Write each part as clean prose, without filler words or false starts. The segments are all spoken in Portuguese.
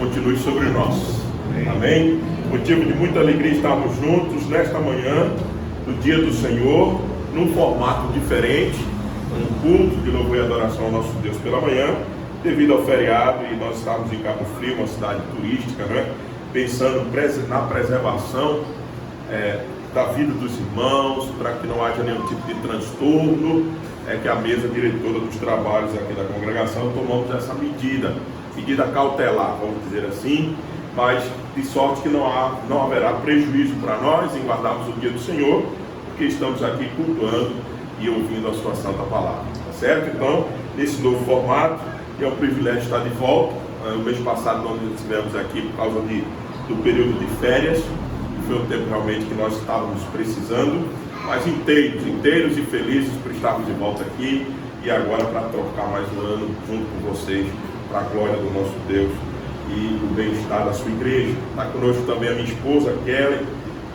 continue sobre nós. Amém? Motivo de muita alegria estarmos juntos nesta manhã, no dia do Senhor, num formato diferente, um culto de louvor e adoração ao nosso Deus pela manhã, devido ao feriado, e nós estamos em Cabo Frio, uma cidade turística, né? Pensando na preservação da vida dos irmãos, para que não haja nenhum tipo de transtorno, que a mesa diretora dos trabalhos aqui da congregação tomamos essa medida cautelar, vamos dizer assim, mas de sorte que não haverá prejuízo para nós em guardarmos o dia do Senhor, porque estamos aqui cultuando e ouvindo a sua santa palavra, tá certo? Então, nesse novo formato, é um privilégio estar de volta. O mês passado nós estivemos aqui por causa do período de férias, e foi um tempo realmente que nós estávamos precisando, mas inteiros e felizes por estarmos de volta aqui, e agora para trocar mais um ano junto com vocês, para a glória do nosso Deus e o bem-estar da sua igreja. Está conosco também a minha esposa, Kelly,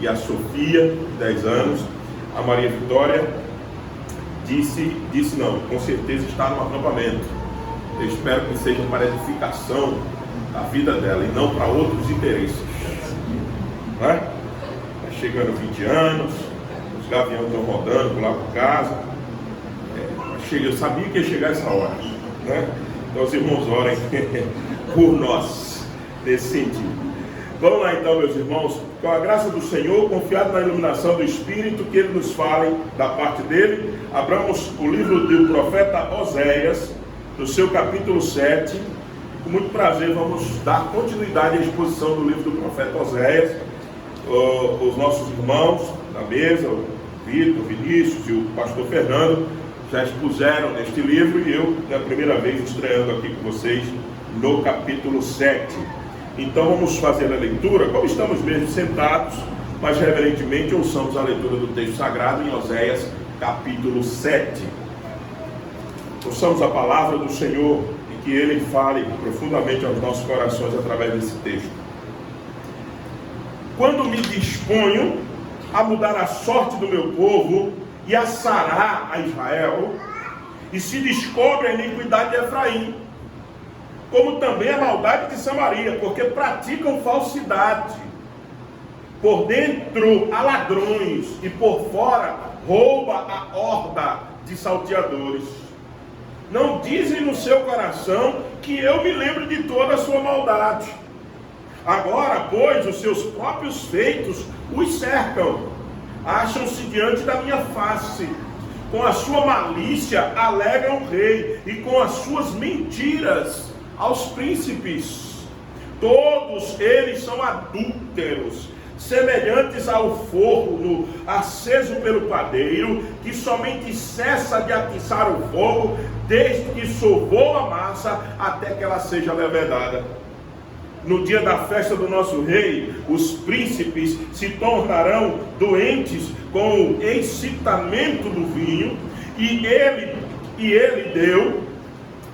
e a Sofia, de 10 anos. A Maria Vitória disse não, com certeza está no acampamento. Eu espero que seja para edificação da vida dela e não para outros interesses. Não é? Está chegando 20 anos, os gaviões estão rodando lá por casa. Eu sabia que ia chegar essa hora, né? Então os irmãos orem por nós, nesse sentido. Vamos lá então, meus irmãos, com a graça do Senhor, confiado na iluminação do Espírito, que Ele nos fale da parte dele. Abramos o livro do profeta Oséias, no seu capítulo 7. Com muito prazer vamos dar continuidade à exposição do livro do profeta Oséias. Os nossos irmãos da mesa, o Vitor, o Vinícius e o pastor Fernando, já expuseram neste livro, e eu, pela primeira vez, estreando aqui com vocês no capítulo 7. Então vamos fazer a leitura, como estamos mesmo sentados, mas reverentemente ouçamos a leitura do texto sagrado em Oséias capítulo 7. Ouçamos a palavra do Senhor e que Ele fale profundamente aos nossos corações através desse texto. Quando me disponho a mudar a sorte do meu povo e a sarar a Israel, e se descobre a iniquidade de Efraim, como também a maldade de Samaria, porque praticam falsidade. Por dentro há ladrões, e por fora rouba a horda de salteadores. Não dizem no seu coração que eu me lembro de toda a sua maldade. Agora, pois, os seus próprios feitos os cercam. Acham-se diante da minha face. Com a sua malícia alegram o rei, e com as suas mentiras aos príncipes. Todos eles são adúlteros, semelhantes ao forno aceso pelo padeiro, que somente cessa de atiçar o fogo, desde que sovou a massa até que ela seja levedada. No dia da festa do nosso rei, os príncipes se tornarão doentes com o excitamento do vinho, e ele deu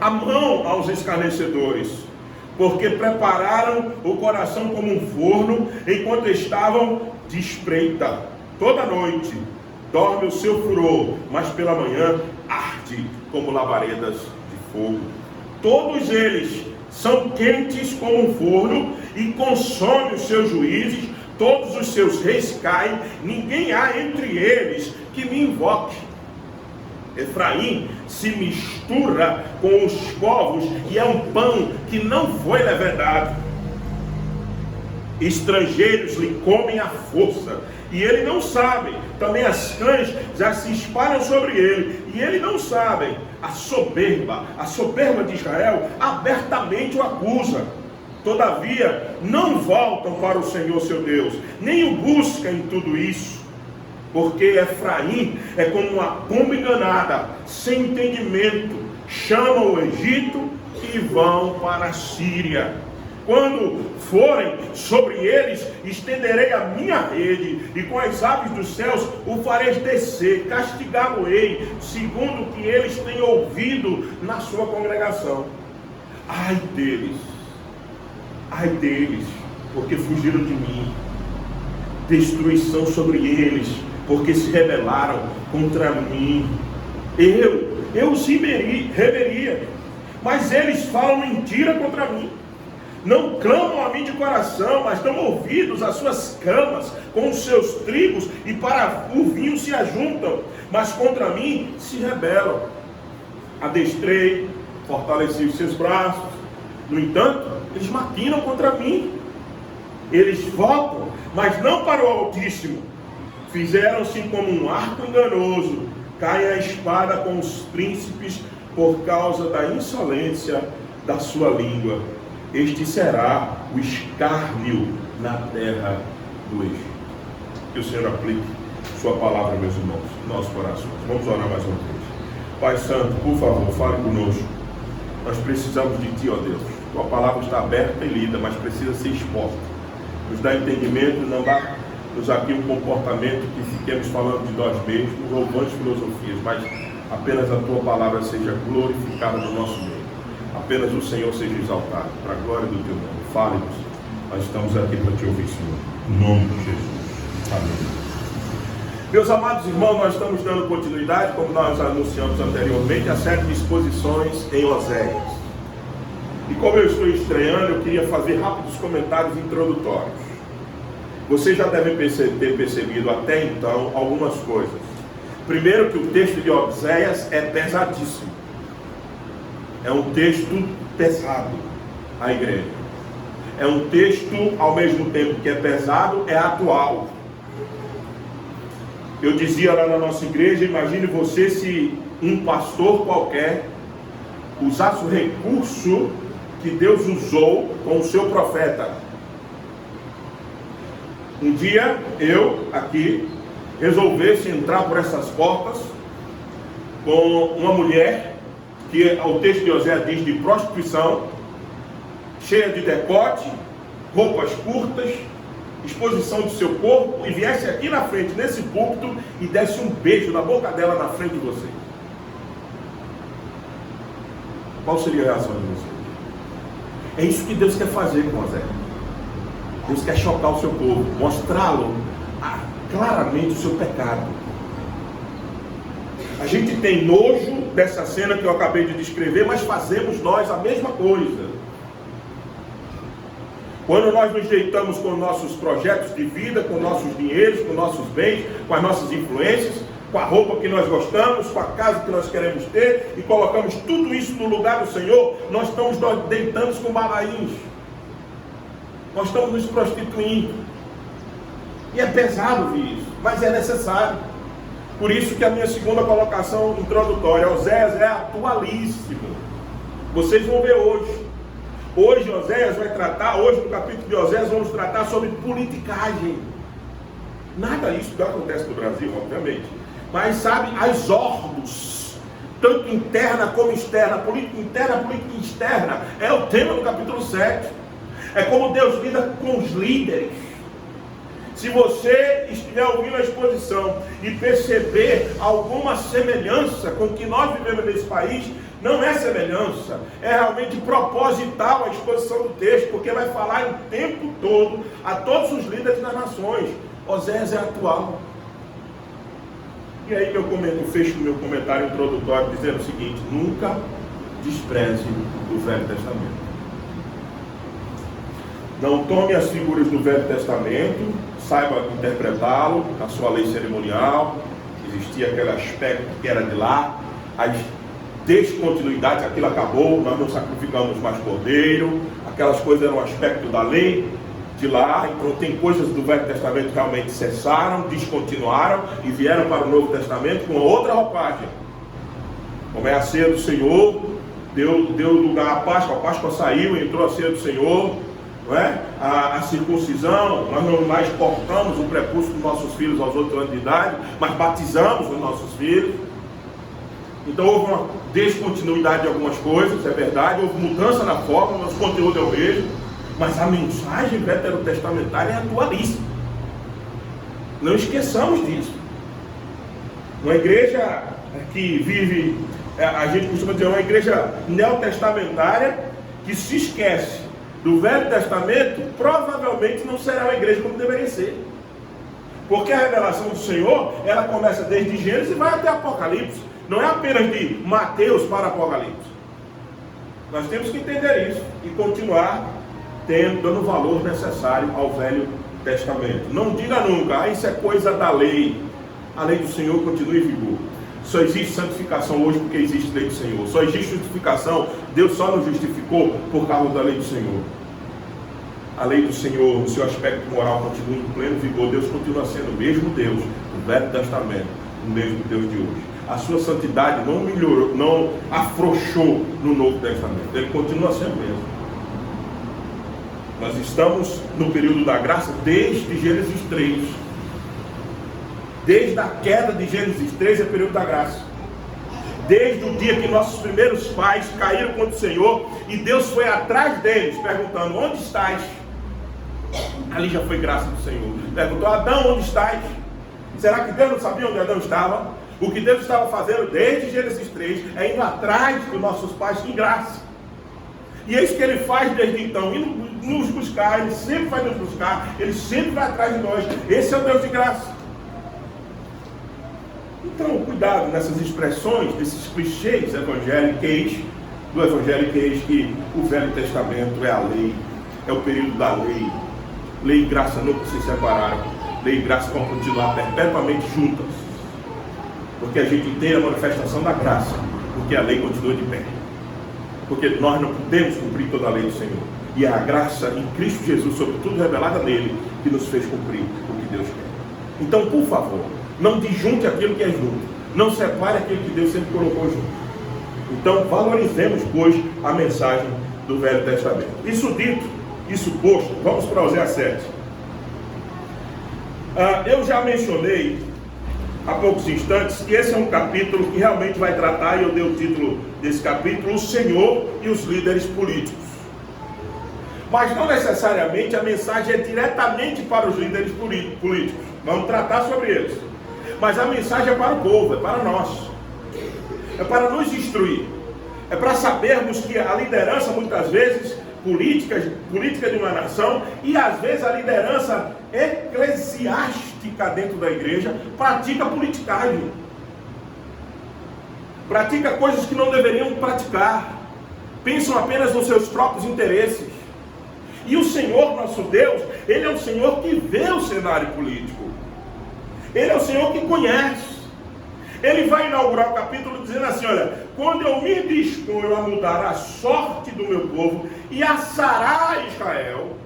a mão aos escarnecedores, porque prepararam o coração como um forno, enquanto estavam de espreita. Toda noite dorme o seu furor, mas pela manhã arde como labaredas de fogo. Todos eles são quentes como um forno, e consome os seus juízes. Todos os seus reis caem, ninguém há entre eles que me invoque. Efraim se mistura com os povos, e é um pão que não foi levedado. Estrangeiros lhe comem à força, e ele não sabe. Também as cães já se espalham sobre ele, e ele não sabe. A soberba de Israel abertamente o acusa. Todavia não voltam para o Senhor seu Deus, nem o buscam em tudo isso. Porque Efraim é como uma pomba enganada, sem entendimento. Chamam o Egito e vão para a Síria. Quando forem sobre eles, estenderei a minha rede, e com as aves dos céus o farei descer, castigá-lo-ei, segundo o que eles têm ouvido na sua congregação. Ai deles, porque fugiram de mim. Destruição sobre eles, porque se rebelaram contra mim. Eu os reveria, mas eles falam mentira contra mim. Não clamam a mim de coração, mas dão ouvidos às suas camas com os seus trigos, e para o vinho se ajuntam, mas contra mim se rebelam. Adestrei, fortaleci os seus braços, no entanto, eles maquinam contra mim. Eles voltam, mas não para o Altíssimo. Fizeram-se como um arco enganoso, cai a espada com os príncipes por causa da insolência da sua língua. Este será o escárnio na terra do Egito. Que o Senhor aplique sua palavra, meus irmãos, em nossos corações. Vamos orar mais uma vez. Pai Santo, por favor, fale conosco. Nós precisamos de Ti, ó Deus. Tua palavra está aberta e lida, mas precisa ser exposta. Nos dá entendimento, não dá-nos aqui um comportamento que fiquemos falando de nós mesmos, ou vãs filosofias, mas apenas a Tua palavra seja glorificada no nosso meio. Apenas o Senhor seja exaltado, para a glória do Teu nome. Fale-nos, nós estamos aqui para Te ouvir, Senhor. Em nome de Jesus. Amém. Meus amados irmãos, nós estamos dando continuidade, como nós anunciamos anteriormente, a série de exposições em Oséias. E como eu estou estreando, eu queria fazer rápidos comentários introdutórios. Vocês já devem ter percebido até então algumas coisas. Primeiro, que o texto de Oséias é pesadíssimo. É um texto pesado à igreja. É um texto, ao mesmo tempo que é pesado, é atual. Eu dizia lá na nossa igreja, imagine você se um pastor qualquer usasse o recurso que Deus usou com o seu profeta. Um dia, eu aqui, resolvesse entrar por essas portas com uma mulher, que o texto de Oséias diz de prostituição, cheia de decote, roupas curtas, exposição do seu corpo, e viesse aqui na frente, nesse púlpito, e desse um beijo na boca dela na frente de você. Qual seria a reação de você? É isso que Deus quer fazer com Oséias. Deus quer chocar o seu povo, mostrá-lo claramente o seu pecado. A gente tem nojo dessa cena que eu acabei de descrever, mas fazemos nós a mesma coisa. Quando nós nos deitamos com nossos projetos de vida, com nossos dinheiros, com nossos bens, com as nossas influências, com a roupa que nós gostamos, com a casa que nós queremos ter, e colocamos tudo isso no lugar do Senhor, nós estamos deitando com balaíns. Nós estamos nos prostituindo. E é pesado ver isso, mas é necessário. Por isso que a minha segunda colocação introdutória, Oséias é atualíssimo. Vocês vão ver hoje. Hoje Oséias vai tratar, hoje no capítulo de Oséias vamos tratar sobre politicagem. Nada disso que acontece no Brasil, obviamente. Mas sabe, as ordens, tanto interna como externa, política interna, política externa, é o tema do capítulo 7. É como Deus lida com os líderes. Se você estiver ouvindo a exposição e perceber alguma semelhança com o que nós vivemos nesse país, não é semelhança, é realmente proposital a exposição do texto, porque vai falar o tempo todo a todos os líderes das nações. Oséias é atual. E aí eu fecho o meu comentário introdutório dizendo o seguinte: nunca despreze o Velho Testamento. Não tome as figuras do Velho Testamento, saiba interpretá-lo, a sua lei cerimonial, existia aquele aspecto que era de lá, as descontinuidades, aquilo acabou, nós não sacrificamos mais cordeiro, aquelas coisas eram um aspecto da lei de lá. Então tem coisas do Velho Testamento que realmente cessaram, descontinuaram e vieram para o Novo Testamento com outra roupagem, como é a ceia do Senhor, deu lugar à Páscoa, a Páscoa saiu e entrou a ceia do Senhor, não é? A circuncisão, nós não mais portamos o prepúcio dos nossos filhos aos 8 anos de idade, mas batizamos os nossos filhos. Então houve uma descontinuidade de algumas coisas, é verdade, houve mudança na forma, mas o conteúdo é o mesmo, mas a mensagem veterotestamentária é atualíssima. Não esqueçamos disso. Uma igreja que vive, a gente costuma dizer, uma igreja neotestamentária que se esquece do Velho Testamento, provavelmente não será uma igreja como deveria ser. Porque a revelação do Senhor, ela começa desde Gênesis e vai até Apocalipse. Não é apenas de Mateus para Apocalipse. Nós temos que entender isso e continuar dando o valor necessário ao Velho Testamento. Não diga nunca, isso é coisa da lei. A lei do Senhor continua em vigor. Só existe santificação hoje porque existe lei do Senhor. Só existe justificação. Deus só nos justificou por causa da lei do Senhor. A lei do Senhor, no seu aspecto moral, continua em pleno vigor. Deus continua sendo o mesmo Deus do Velho Testamento, o mesmo Deus de hoje. A sua santidade não melhorou, não afrouxou no Novo Testamento. Ele continua sendo o mesmo. Nós estamos no período da graça desde Gênesis 3. Desde a queda de Gênesis 3 é o período da graça. Desde o dia que nossos primeiros pais caíram contra o Senhor e Deus foi atrás deles, perguntando: onde estás? Ali já foi graça do Senhor. Perguntou: Adão, onde estás? Será que Deus não sabia onde Adão estava? O que Deus estava fazendo desde Gênesis 3 é indo atrás dos nossos pais em graça. E é isso que Ele faz desde então, indo nos buscar. Ele sempre vai nos buscar, Ele sempre vai atrás de nós. Esse é o Deus de graça. Então, cuidado nessas expressões, desses clichês evangélicos, do evangélicos, que o Velho Testamento é a lei, é o período da lei. Lei e graça nunca se separaram. Lei e graça vão continuar perpetuamente juntas. Porque a gente tem a manifestação da graça, porque a lei continua de pé. Porque nós não podemos cumprir toda a lei do Senhor. E é a graça em Cristo Jesus, sobretudo revelada nele, que nos fez cumprir o que Deus quer. Então, por favor, não disjunte aquilo que é junto. Não separe aquilo que Deus sempre colocou junto. Então, valorizemos, pois, a mensagem do Velho Testamento. Isso dito, isso posto, vamos para Oséias 7. Eu já mencionei há poucos instantes que esse é um capítulo que realmente vai tratar, e eu dei o título desse capítulo, o Senhor e os líderes políticos. Mas não necessariamente a mensagem é diretamente para os líderes políticos. Vamos tratar sobre eles. Mas a mensagem é para o povo, é para nós. É para nos instruir. É para sabermos que a liderança, muitas vezes, política de uma nação, e às vezes a liderança eclesiástica dentro da igreja, pratica politicagem. Pratica coisas que não deveriam praticar. Pensam apenas nos seus próprios interesses. E o Senhor, nosso Deus, Ele é o Senhor que vê o cenário político. Ele é o Senhor que conhece. Ele vai inaugurar o capítulo dizendo assim: olha, quando eu me disponho a mudar a sorte do meu povo e a sarar Israel,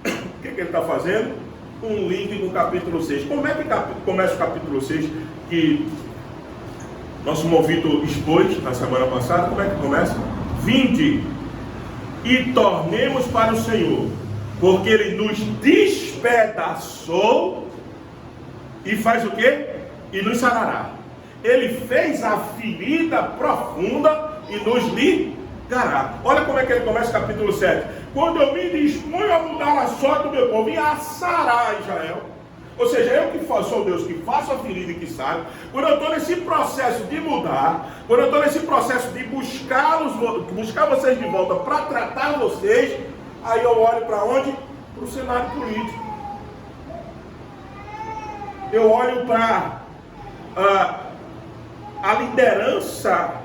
o que ele está fazendo? Um link com o capítulo 6. Como é que começa o capítulo 6? Que nosso irmão Vitor expôs na semana passada. Como é que começa? Vinde e tornemos para o Senhor, porque Ele nos despedaçou e faz o quê? E nos sarará. Ele fez a ferida profunda e nos ligará. Olha como é que ele começa o capítulo 7. Quando eu me disponho a mudar a sorte do meu povo e a sarar Israel. Ou seja, eu que sou o Deus que faço a ferida e que saro. Quando eu estou nesse processo de mudar, quando eu estou nesse processo de buscar vocês de volta para tratar vocês, aí eu olho para onde? Para o cenário político. Eu olho para a liderança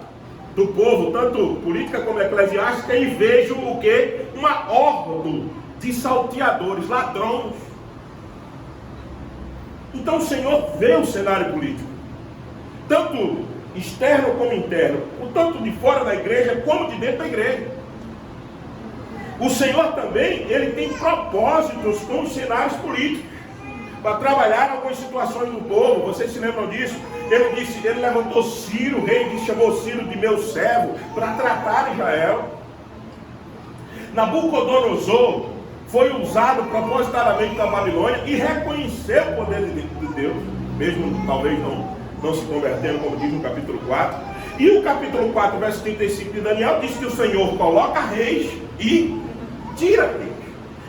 do povo, tanto política como eclesiástica, e vejo o que? Uma horda de salteadores, ladrões. Então o Senhor vê o cenário político, tanto externo como interno, tanto de fora da igreja como de dentro da igreja. O Senhor também, Ele tem propósitos com os cenários políticos, para trabalhar algumas situações do povo. Vocês se lembram disso? Ele levantou Ciro, o rei, e chamou Ciro de meu servo, para tratar Israel. Nabucodonosor foi usado propositadamente na Babilônia e reconheceu o poder de Deus, mesmo talvez não se convertendo, como diz no capítulo 4. E o capítulo 4, verso 35 de Daniel, diz que o Senhor coloca reis e tira reis.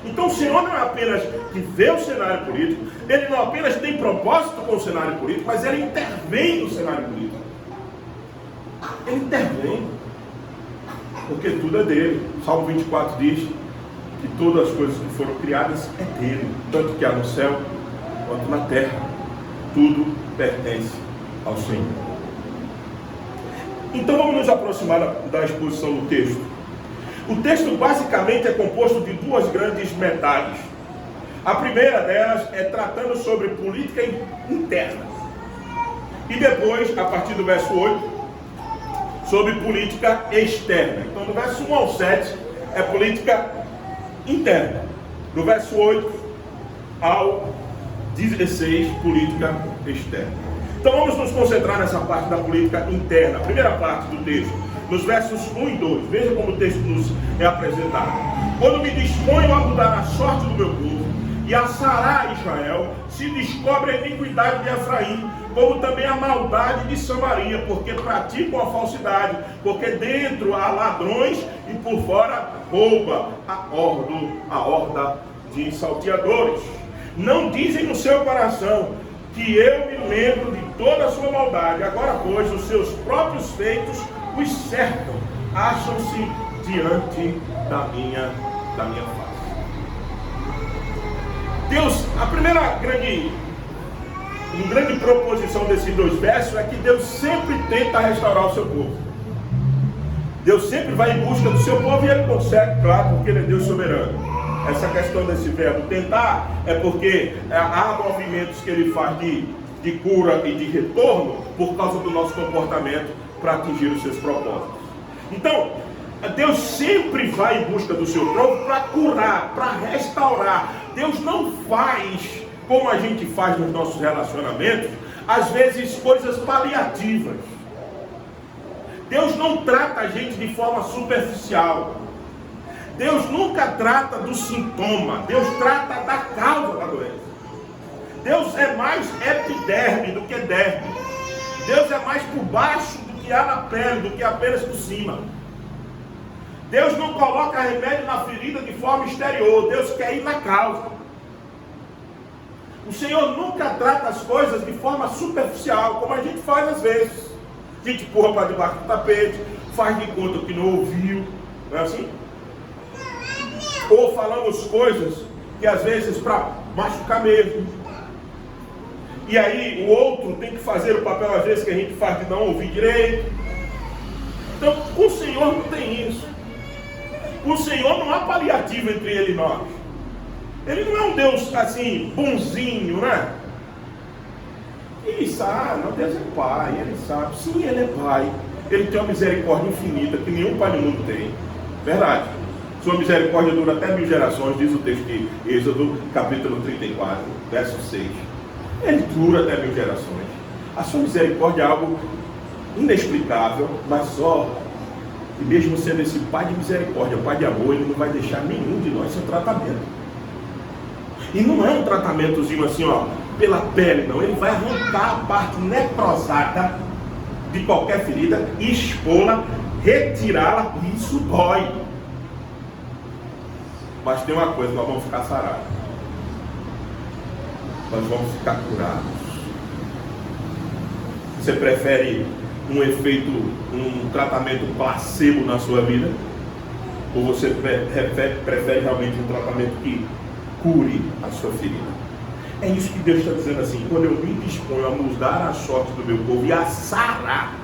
Então o Senhor não é apenas que vê o cenário político, Ele não apenas tem propósito com o cenário político, mas Ele intervém no cenário político. Ele intervém, porque tudo é dele. Salmo 24 diz que todas as coisas que foram criadas é dele, tanto que há no céu quanto na terra, tudo pertence ao Senhor. Então vamos nos aproximar da exposição do texto. O texto basicamente é composto de duas grandes metades. A primeira delas é tratando sobre política interna. E depois, a partir do verso 8, sobre política externa. Então, do verso 1 ao 7 é política interna. Do verso 8 ao 16, política externa. Então, vamos nos concentrar nessa parte da política interna. A primeira parte do texto, nos versos 1 e 2. Veja como o texto nos é apresentado. Quando me disponho a mudar a sorte do meu povo e a sarar Israel, se descobre a iniquidade de Efraim, como também a maldade de Samaria, porque praticam a falsidade, porque dentro há ladrões e por fora rouba a horda de salteadores. Não dizem no seu coração que eu me lembro de toda a sua maldade. Agora, pois, os seus próprios feitos os cercam, acham-se diante da minha face. Deus, a primeira grande proposição desses dois versos é que Deus sempre tenta restaurar o seu povo. Deus sempre vai em busca do seu povo e Ele consegue, claro, porque Ele é Deus soberano. Essa questão desse verbo tentar é porque há movimentos que Ele faz de cura e de retorno por causa do nosso comportamento para atingir os seus propósitos. Então, Deus sempre vai em busca do seu povo para curar, para restaurar. Deus não faz como a gente faz nos nossos relacionamentos, às vezes coisas paliativas. Deus não trata a gente de forma superficial. Deus nunca trata do sintoma, Deus trata da causa da doença. Deus é mais epiderme do que derme. Deus é mais por baixo do que há na pele, do que apenas por cima. Deus não coloca remédio na ferida de forma exterior, Deus quer ir na causa. O Senhor nunca trata as coisas de forma superficial, como a gente faz às vezes. A gente empurra para debaixo do tapete, faz de conta que não ouviu, não é assim? Ou falamos coisas que às vezes para machucar mesmo. E aí o outro tem que fazer o papel às vezes que a gente faz de não ouvir direito. Então com o Senhor não tem isso. Com o Senhor não há paliativo entre Ele e nós. Ele não é um Deus assim, bonzinho, né? Isso, não, Deus é Pai, Ele sabe. Sim, Ele é Pai. Ele tem uma misericórdia infinita que nenhum pai no mundo tem. Verdade. Sua misericórdia dura até 1000 gerações, diz o texto de Êxodo, capítulo 34, verso 6. Ele dura até 1000 gerações. A sua misericórdia é algo inexplicável, mas só, e mesmo sendo esse Pai de misericórdia, Pai de amor, Ele não vai deixar nenhum de nós sem tratamento. E não é um tratamentozinho assim, ó, pela pele, não. Ele vai arrancar a parte necrosada de qualquer ferida, expô-la, retirá-la, e isso dói. Mas tem uma coisa, nós vamos ficar sarados. Nós vamos ficar curados. Você prefere um efeito, um tratamento placebo na sua vida? Ou você prefere realmente um tratamento que cure a sua ferida? É isso que Deus está dizendo assim: quando eu me disponho a mudar a sorte do meu povo e a sarar.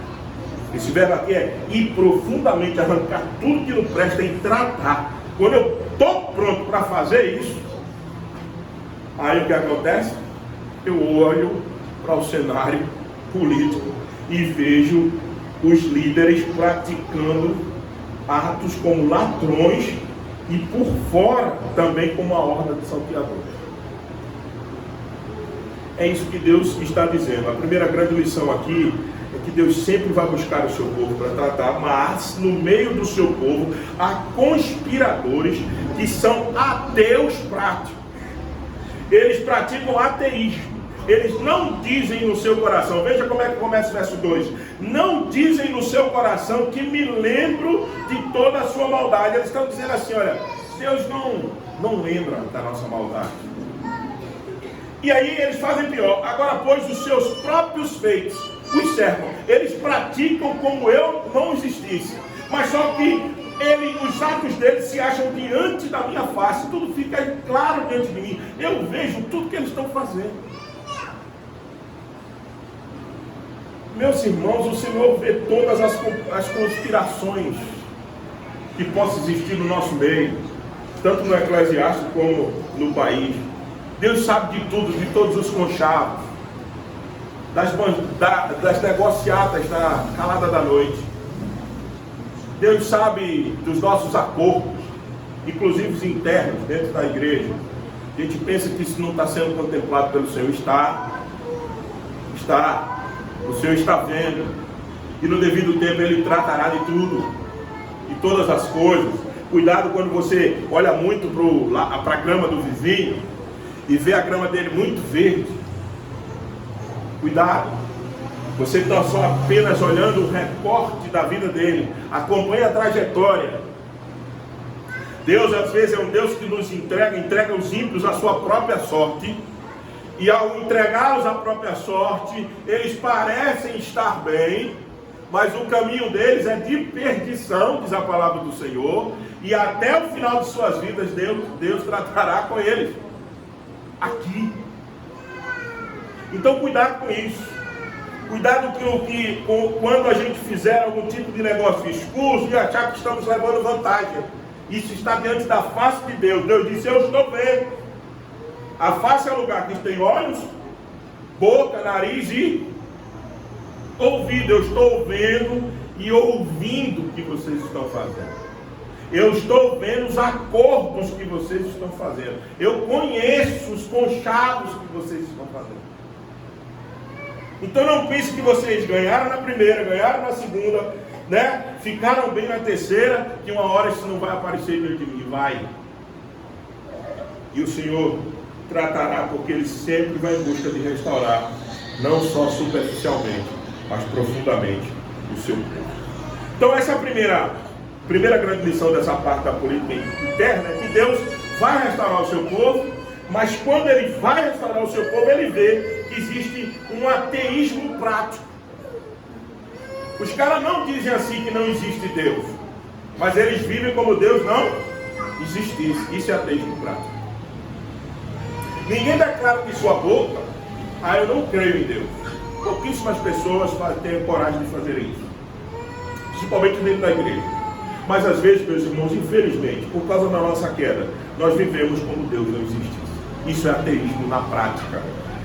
Esse verbo aqui é ir profundamente, arrancar tudo que não presta e tratar. Quando eu estou pronto para fazer isso, aí o que acontece? Eu olho para o cenário político e vejo os líderes praticando atos como ladrões e por fora também como a horda de salteadores. É isso que Deus está dizendo. A primeira grande lição aqui é que Deus sempre vai buscar o seu povo para tratar, mas no meio do seu povo há conspiradores que são ateus práticos. Eles praticam ateísmo. Eles não dizem no seu coração, veja como é que começa o verso 2: não dizem no seu coração que me lembro de toda a sua maldade. Eles estão dizendo assim: olha, Deus não lembra da nossa maldade. E aí eles fazem pior: agora, pois, os seus próprios feitos os cercam. Eles praticam como eu não existisse, mas só que os atos deles se acham diante da minha face. Tudo fica claro diante de mim. Eu vejo tudo que eles estão fazendo. Meus irmãos, o Senhor vê todas as conspirações. que possa existir no nosso meio, tanto no eclesiástico como no país. Deus sabe de tudo, de todos os conchavos, das negociatas da calada da noite. Deus sabe dos nossos acordos, inclusive os internos dentro da igreja. A gente pensa que isso não está sendo contemplado pelo Senhor. Está. O Senhor está vendo. E no devido tempo Ele tratará de tudo, de todas as coisas. Cuidado quando você olha muito para a grama do vizinho e vê a grama dele muito verde. Cuidado. Você está só apenas olhando o recorte da vida dele. Acompanhe a trajetória. Deus às vezes é um Deus que nos entrega os ímpios à sua própria sorte. E ao entregá-los à própria sorte, eles parecem estar bem, mas o caminho deles é de perdição, diz a palavra do Senhor. E até o final de suas vidas, Deus tratará com eles. Aqui. Então cuidado com isso. Cuidado quando a gente fizer algum tipo de negócio escuso e achar que estamos levando vantagem. Isso está diante da face de Deus. Deus disse: eu estou vendo. A face é o lugar que tem olhos, boca, nariz e ouvido. Eu estou vendo e ouvindo o que vocês estão fazendo. Eu estou vendo os acordos que vocês estão fazendo. Eu conheço os conchavos que vocês estão fazendo. Então não pense que vocês ganharam na primeira, ganharam na segunda, né? Ficaram bem na terceira, que uma hora isso não vai aparecer diante de mim. Vai. E o Senhor tratará, porque Ele sempre vai em busca de restaurar, não só superficialmente, mas profundamente o seu povo. Então essa é a primeira grande lição dessa parte da política interna, é que Deus vai restaurar o seu povo, mas quando Ele vai restaurar o seu povo, Ele vê que existe um ateísmo prático. Os caras não dizem assim que não existe Deus, mas eles vivem como Deus não existisse. Isso é ateísmo prático. Ninguém declara de sua boca: eu não creio em Deus. Pouquíssimas pessoas têm coragem de fazer isso, principalmente dentro da igreja. Mas às vezes, meus irmãos, infelizmente, por causa da nossa queda, nós vivemos como Deus não existisse. Isso é ateísmo na prática.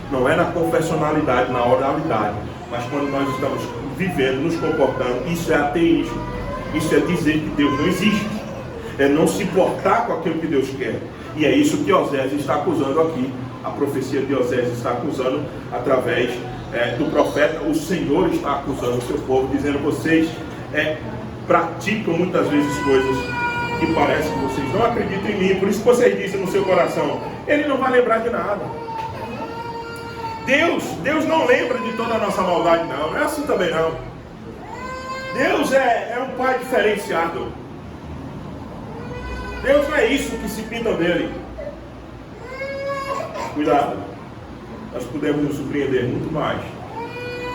Não é na confessionalidade, na oralidade, mas quando nós estamos vivendo, nos comportando, isso é ateísmo. Isso é dizer que Deus não existe. É não se importar com aquilo que Deus quer. E é isso que Osés está acusando aqui. A profecia de Osés está acusando através do profeta. O Senhor está acusando o seu povo, dizendo: vocês praticam muitas vezes coisas que parece que vocês não acreditam em mim. Por isso que vocês dizem no seu coração: Ele não vai lembrar de nada. Deus não lembra de toda a nossa maldade, não. Não é assim também, não. Deus é um pai diferenciado. Deus não é isso que se pinta dele. Cuidado. Nós podemos nos surpreender muito mais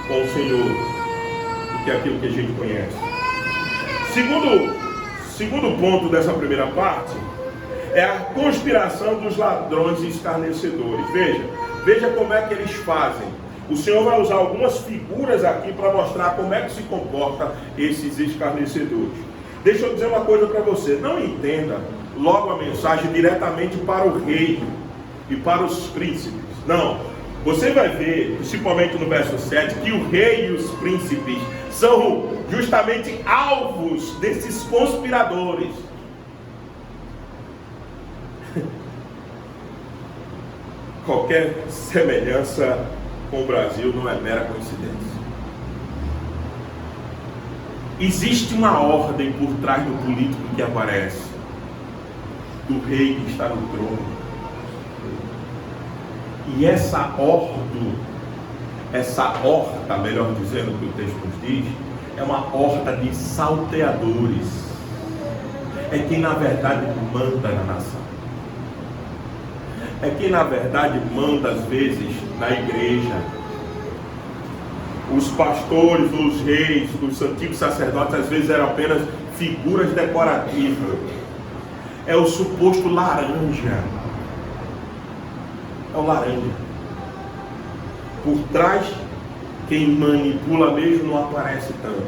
com o Senhor do que aquilo que a gente conhece. Segundo ponto dessa primeira parte é a conspiração dos ladrões e escarnecedores. Veja como é que eles fazem. O Senhor vai usar algumas figuras aqui para mostrar como é que se comporta esses escarnecedores. Deixa eu dizer uma coisa para você: não entenda logo a mensagem diretamente para o rei e para os príncipes. Não. Você vai ver, principalmente no verso 7, que o rei e os príncipes são justamente alvos desses conspiradores. Qualquer semelhança com o Brasil não é mera coincidência. Existe uma ordem por trás do político que aparece, do rei que está no trono. E essa horta, melhor dizendo, que o texto nos diz, é uma horta de salteadores. É quem na verdade manda na nação. É quem na verdade manda às vezes na igreja. Os pastores, os reis, os antigos sacerdotes às vezes eram apenas figuras decorativas. É o suposto laranja. É o laranja. Por trás, quem manipula mesmo não aparece tanto.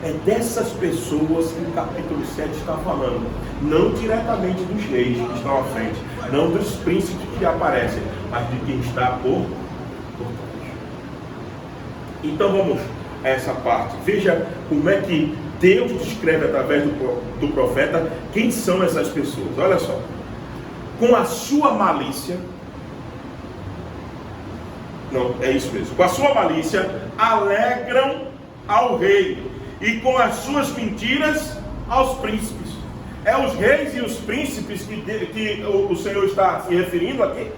É dessas pessoas que o capítulo 7 está falando. Não diretamente dos reis que estão à frente, não dos príncipes que aparecem, mas de quem está por trás. Então vamos a essa parte. Veja como é que Deus descreve através do profeta quem são essas pessoas. Olha só. Com a sua malícia, não, é isso mesmo. Com a sua malícia alegram ao rei, e com as suas mentiras aos príncipes. É os reis e os príncipes que o Senhor está se referindo aqui?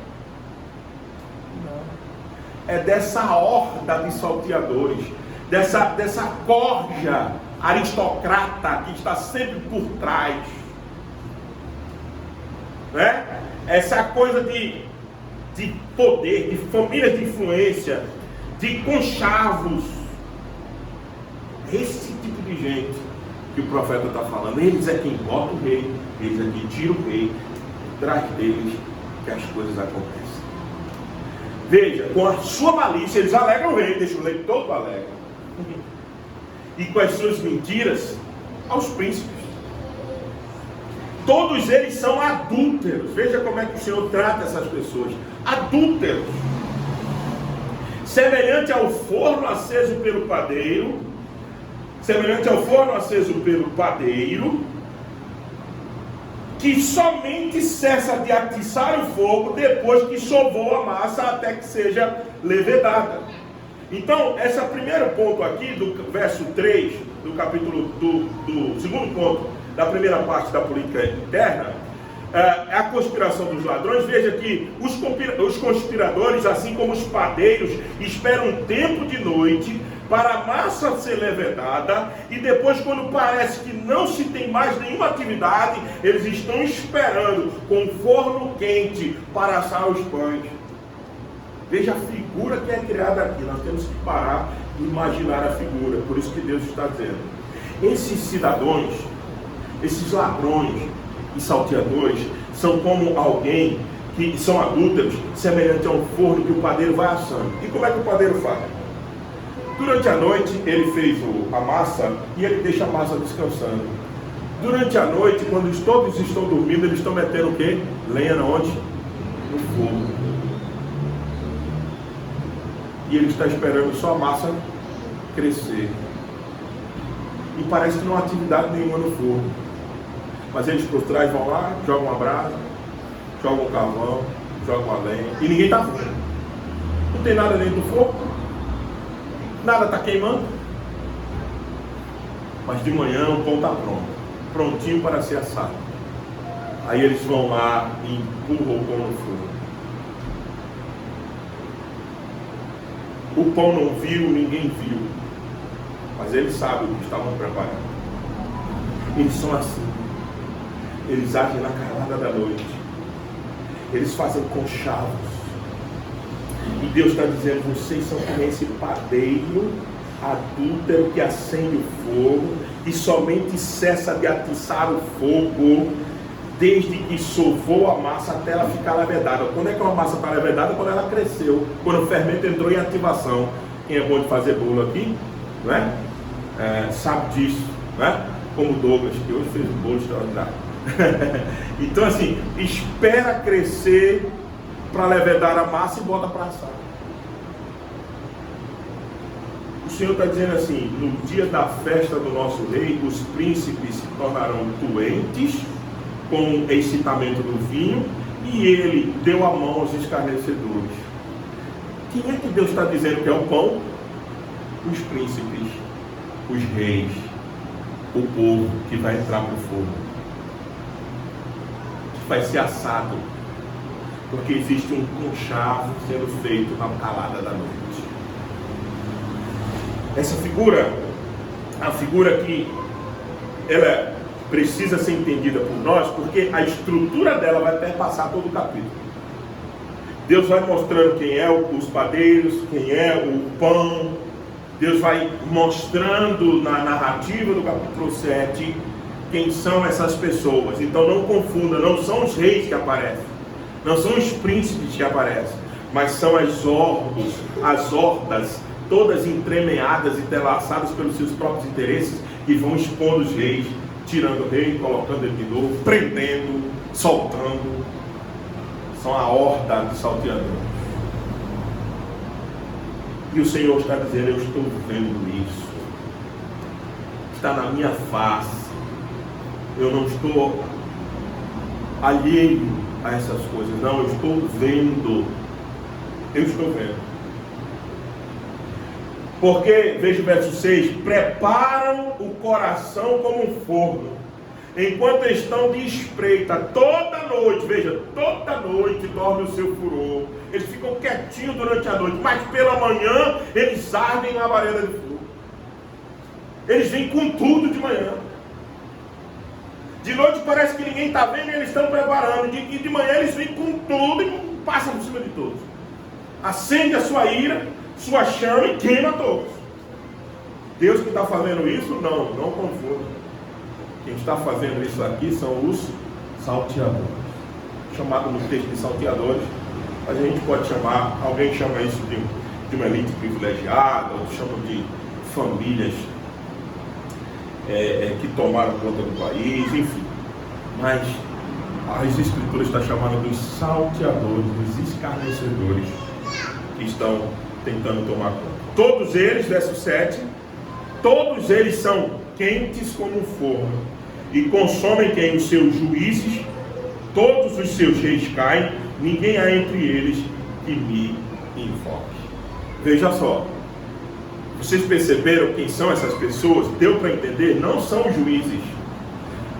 Não. É dessa horda de salteadores, dessa corja aristocrata que está sempre por trás, né? Essa coisa de poder, de famílias de influência, de conchavos. Esse tipo de gente que o profeta está falando, eles é quem bota o rei, eles é quem tira o rei, atrás deles que as coisas acontecem. Veja, com a sua malícia eles alegram o rei, deixa o rei todo alegre. E com as suas mentiras aos príncipes. Todos eles são adúlteros. Veja como é que o Senhor trata essas pessoas. Adúlteros. Semelhante ao forno aceso pelo padeiro. Semelhante ao forno aceso pelo padeiro, que somente cessa de atiçar o fogo depois que sovou a massa até que seja levedada. Então, esse primeiro ponto aqui, do verso 3, do capítulo, do segundo ponto, da primeira parte da política interna, é a conspiração dos ladrões. Veja que os conspiradores, assim como os padeiros, esperam um tempo de noite para a massa ser levedada, e depois, quando parece que não se tem mais nenhuma atividade, eles estão esperando com um forno quente para assar os pães. Veja a figura que é criada aqui. Nós temos que parar e imaginar a figura. Por isso que Deus está dizendo: esses cidadãos, esses ladrões e salteadores são como alguém que são adúlteros, semelhante a um forno que o padeiro vai assando. E como é que o padeiro faz? Durante a noite ele fez a massa e ele deixa a massa descansando. Durante a noite, quando todos estão dormindo, eles estão metendo o quê? Lenha onde? No fogo. E ele está esperando só a massa crescer. E parece que não há atividade nenhuma no forno. Mas eles por trás vão lá, jogam uma brasa, jogam um carvão, jogam uma lenha, e ninguém está vendo. Não tem nada dentro do fogo, nada está queimando. Mas de manhã o pão está pronto, prontinho para ser assado. Aí eles vão lá e empurram o pão no fogo. O pão não viu, ninguém viu, mas eles sabem o que estavam preparando. Eles são assim. Eles agem na calada da noite. Eles fazem conchavos. E Deus está dizendo: vocês são como esse padeiro adúltero que acende o fogo e somente cessa de atiçar o fogo desde que sovou a massa até ela ficar levedada. Quando é que uma massa está levedada? Quando ela cresceu, quando o fermento entrou em ativação. Quem é bom de fazer bolo aqui, não é? Sabe disso, não é? Como Douglas, que hoje fez um bolo extraordinário. Então assim, espera crescer para levedar a massa e bota para assar. O Senhor está dizendo assim: no dia da festa do nosso rei, os príncipes se tornarão doentes com o excitamento do vinho, e ele deu a mão aos escarnecedores. Quem é que Deus está dizendo que é o pão? Os príncipes, os reis, o povo que vai entrar para o fogo, vai ser assado, porque existe um conchavo sendo feito na calada da noite. Essa figura, a figura que ela precisa ser entendida por nós, porque a estrutura dela vai perpassar todo o capítulo. Deus vai mostrando quem é os padeiros, quem é o pão. Deus vai mostrando na narrativa do capítulo 7 quem são essas pessoas. Então não confunda, não são os reis que aparecem, não são os príncipes que aparecem, mas são as hordas, todas entremeadas e entrelaçadas pelos seus próprios interesses, e vão expondo os reis, tirando o rei, colocando ele de novo, prendendo, soltando. São a horda de salteadores. E o Senhor está dizendo: eu estou vendo isso, está na minha face, eu não estou alheio a essas coisas, não, eu estou vendo. Porque, veja o verso 6, preparam o coração como um forno, enquanto estão de espreita toda noite, veja, toda noite dorme o seu furor, eles ficam quietinhos durante a noite, mas pela manhã eles ardem na labareda de fogo, eles vêm com tudo de manhã. De noite parece que ninguém está vendo e eles estão preparando, e de manhã eles vêm com tudo e passam por cima de todos, acende a sua ira, sua chama e queima todos. Deus que está fazendo isso? Não confunda. Quem está fazendo isso aqui são os salteadores, chamado no texto de salteadores, mas a gente pode chamar, alguém chama isso de uma elite privilegiada, outros chamam de famílias que tomaram conta do país, enfim. Mas as escrituras estão chamando dos salteadores, dos escarnecedores que estão tentando tomar conta. Todos eles, verso 7, todos eles são quentes como um forno e consomem quem? Os seus juízes, todos os seus reis caem, ninguém há entre eles que me invoque. Veja só, vocês perceberam quem são essas pessoas? Deu para entender? Não são os juízes,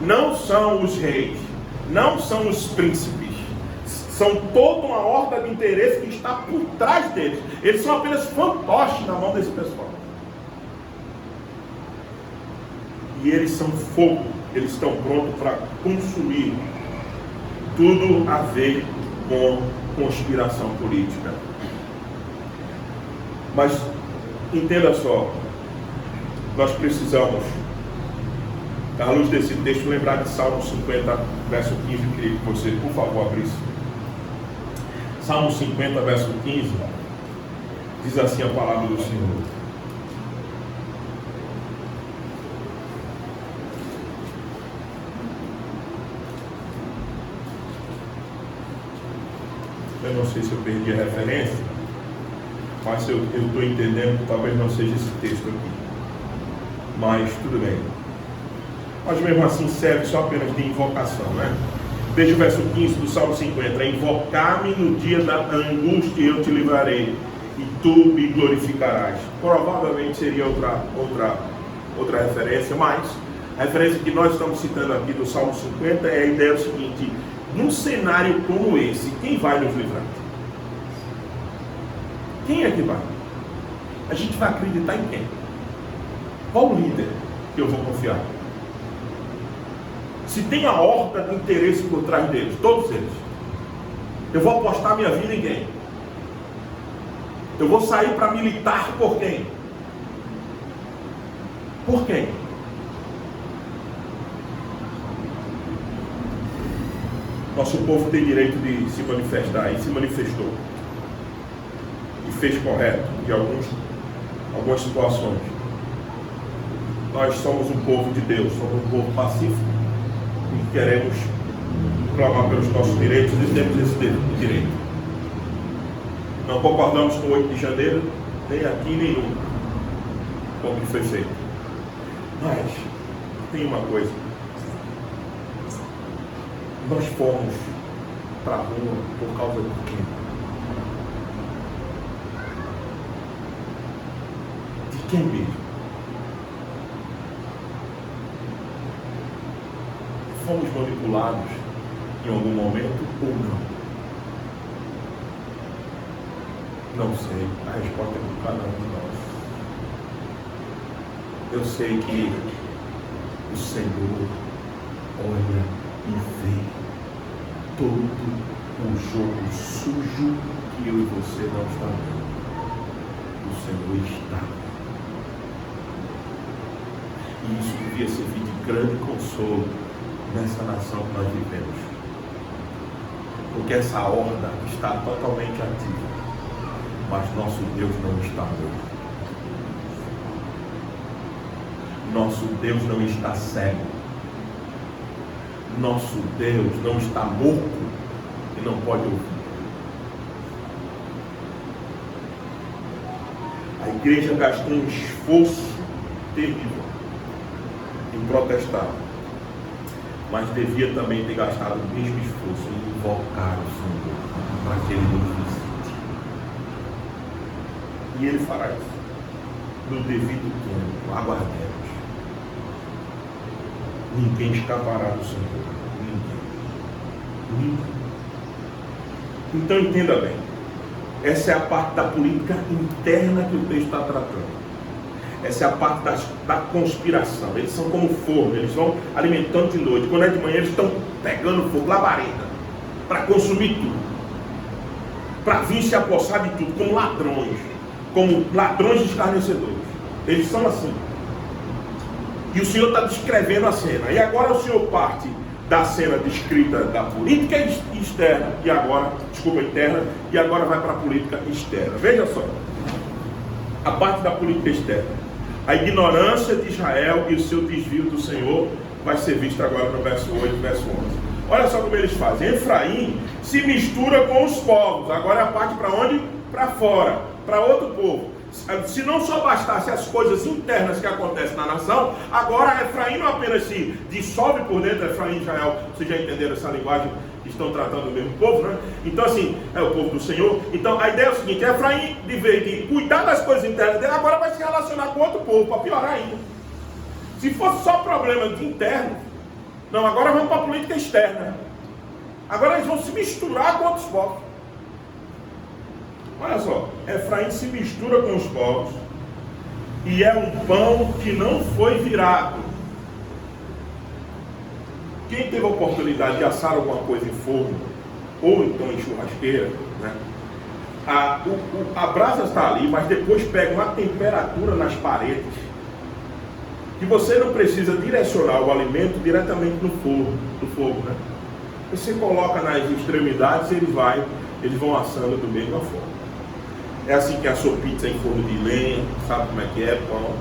não são os reis, não são os príncipes, são toda uma horda de interesse que está por trás deles. Eles são apenas fantoches na mão desse pessoal. E eles são fogo, eles estão prontos para consumir tudo a ver com conspiração política. Mas entenda só, nós precisamos, à luz desse texto, lembrar de Salmo 50, verso 15. Eu queria que você, por favor, abrisse. Salmo 50, verso 15, diz assim a palavra do Senhor: eu não sei se eu perdi a referência, mas eu estou entendendo que talvez não seja esse texto aqui, mas tudo bem. Mas mesmo assim serve só apenas de invocação, né? Veja o verso 15 do Salmo 50: invocar-me no dia da angústia e eu te livrarei, e tu me glorificarás. Provavelmente seria outra referência, mas a referência que nós estamos citando aqui do Salmo 50 é a ideia seguinte: num cenário como esse, quem vai nos livrar? Quem é que vai? A gente vai acreditar em quem? Qual o líder que eu vou confiar? Se tem a horda de interesse por trás deles, todos eles, eu vou apostar minha vida em quem? Eu vou sair para militar por quem? Por quem? Nosso povo tem direito de se manifestar, e se manifestou, e fez correto em algumas situações. Nós somos um povo de Deus, somos um povo pacífico, e queremos clamar pelos nossos direitos, e temos esse direito. Não concordamos com o 8 de janeiro, nem aqui, nem nunca, com o que foi feito. Mas tem uma coisa: nós fomos para a rua por causa do quê? De quem mesmo? Fomos manipulados em algum momento ou não? Não sei. A resposta é por cada um de nós. Eu sei que o Senhor olha e vê todo o jogo sujo que eu e você não estamos vendo. O Senhor está. E isso devia servir de grande consolo nessa nação que nós vivemos, porque essa horda está totalmente ativa, mas nosso Deus não está morto. Nosso Deus não está cego. Nosso Deus não está morto e não pode ouvir. A igreja gastou um esforço terrível em protestar, mas devia também ter gastado o mesmo esforço em invocar o Senhor para que Ele nos visite. E Ele fará isso no devido tempo. Aguardemos. Ninguém escapará do Senhor. Ninguém. Então entenda bem. Essa é a parte da política interna que o texto está tratando. Essa é a parte da conspiração. Eles são como forno, eles vão alimentando de noite. Quando é de manhã, eles estão pegando fogo, labareda, para consumir tudo. Para vir se apossar de tudo, como ladrões escarnecedores. Eles são assim. E o Senhor está descrevendo a cena. E agora o Senhor parte da cena descrita da política externa, interna, e agora vai para a política externa. Veja só. A parte da política externa. A ignorância de Israel e o seu desvio do Senhor vai ser vista agora no verso 8, verso 11. Olha só como eles fazem. Efraim se mistura com os povos. Agora é a parte para onde? Para fora, para outro povo. Se não só bastasse as coisas internas que acontecem na nação, agora Efraim não apenas se dissolve por dentro, Efraim e Israel, vocês já entenderam essa linguagem, que estão tratando do mesmo povo, né? Então assim, é o povo do Senhor. Então a ideia é o seguinte: Efraim, de vez de cuidar das coisas internas dele, agora vai se relacionar com outro povo, para piorar ainda. Se fosse só problema de interno, não, agora vamos para a política externa. Agora eles vão se misturar com outros povos. Olha só, Efraim se mistura com os povos e é um pão que não foi virado. Quem teve a oportunidade de assar alguma coisa em forno ou então em churrasqueira, né? A brasa está ali, mas depois pega uma temperatura nas paredes que você não precisa direcionar o alimento diretamente no fogo, né? Você coloca nas extremidades e eles vão assando da mesma forma. É assim que assou pizza em forno de lenha, sabe como é que é, pão.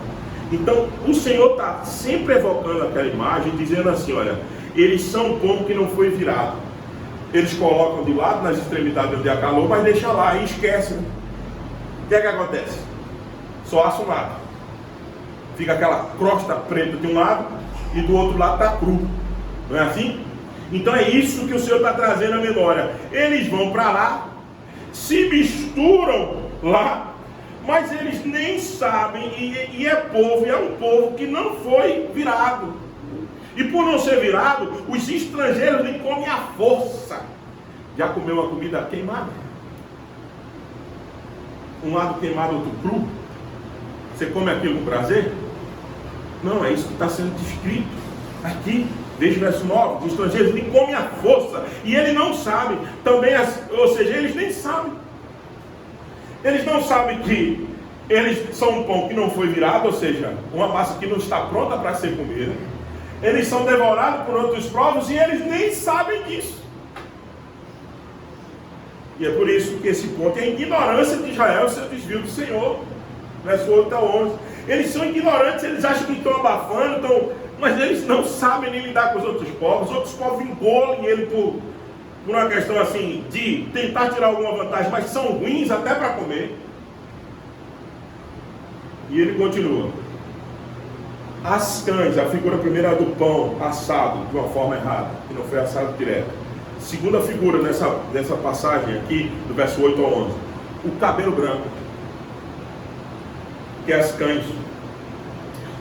Então, o Senhor está sempre evocando aquela imagem, dizendo assim, olha, eles são um pão que não foi virado. Eles colocam de lado nas extremidades onde há calor, mas deixa lá e esquecem. O que é que acontece? Só assa um lado. Fica aquela crosta preta de um lado e do outro lado está cru. Não é assim? Então é isso que o Senhor está trazendo à memória. Eles vão para lá, se misturam lá, mas eles nem sabem, e é um povo que não foi virado. E por não ser virado, os estrangeiros lhe comem à força. Já comeu uma comida queimada? Um lado queimado, outro cru? Você come aquilo com prazer? Não, é isso que está sendo descrito aqui. Veja o verso 9, os estrangeiros lhe comem à força, e ele não sabe, também, ou seja, eles nem sabem. Eles não sabem que eles são um pão que não foi virado, ou seja, uma massa que não está pronta para ser comida. Eles são devorados por outros povos e eles nem sabem disso. E é por isso que esse ponto é a ignorância de Israel e seu desvio do Senhor. Verso 8 a 11. Eles são ignorantes, eles acham que estão abafando, mas eles não sabem nem lidar com os outros povos engolem ele por uma questão assim, de tentar tirar alguma vantagem, mas são ruins até para comer. E ele continua. As cães, a figura primeira do pão assado de uma forma errada, que não foi assado direto. Segunda figura nessa passagem aqui, do verso 8 ao 11. O cabelo branco, que é as cães.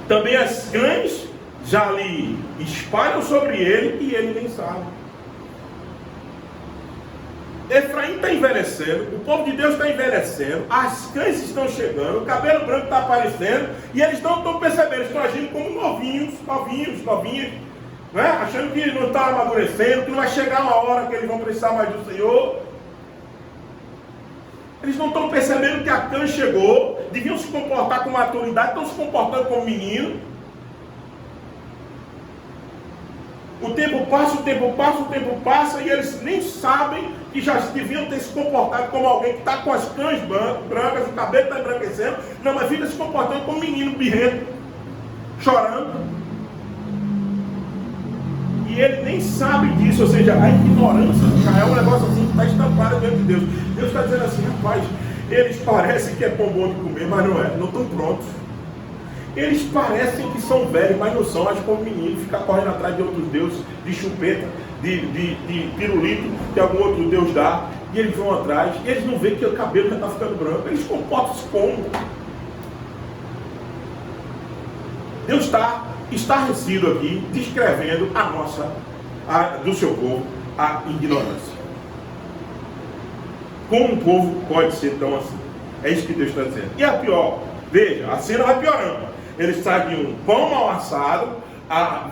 Também as cães já lhe espalham sobre ele e ele nem sabe. Efraim está envelhecendo, o povo de Deus está envelhecendo, as cães estão chegando, o cabelo branco está aparecendo, e eles não estão percebendo, eles estão agindo como novinhos, né? Achando que não está amadurecendo, que não vai chegar uma hora que eles vão precisar mais do Senhor. Eles não estão percebendo que a cã chegou, deviam se comportar com maturidade, estão se comportando como menino. O tempo passa, e eles nem sabem que já deviam ter se comportado como alguém que está com as cães brancas, o cabelo está embranquecendo, não, mas fica se comportando como um menino birrento, chorando. E ele nem sabe disso, ou seja, a ignorância de Israel é um negócio assim que está estampado diante de Deus. Deus está dizendo assim, rapaz, eles parecem que é pão bom de comer, mas não é, não estão prontos. Eles parecem que são velhos, mas não são. Acho que como menino ficar correndo atrás de outros deuses, de chupeta, de pirulito, que algum outro Deus dá, e eles vão atrás, e eles não veem que o cabelo já está ficando branco, eles comportam-se como? Deus está estarrecido aqui, descrevendo do seu povo, a ignorância. Como um povo pode ser tão assim? É isso que Deus está dizendo. E a pior, veja, a cena vai piorando. Ele sai de um pão mal assado,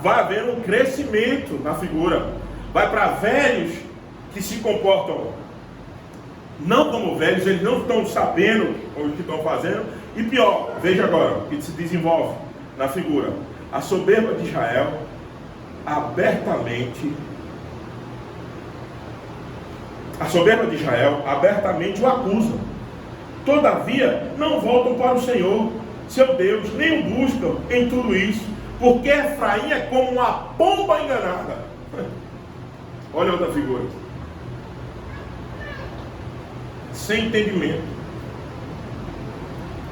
vai havendo um crescimento na figura. Vai para velhos que se comportam não como velhos, eles não estão sabendo o que estão fazendo. E pior, veja agora o que se desenvolve na figura. A soberba de Israel abertamente o acusa. Todavia, não voltam para o Senhor, seu Deus, nem o buscam em tudo isso, porque Efraim é como uma pomba enganada. Olha outra figura. Sem entendimento.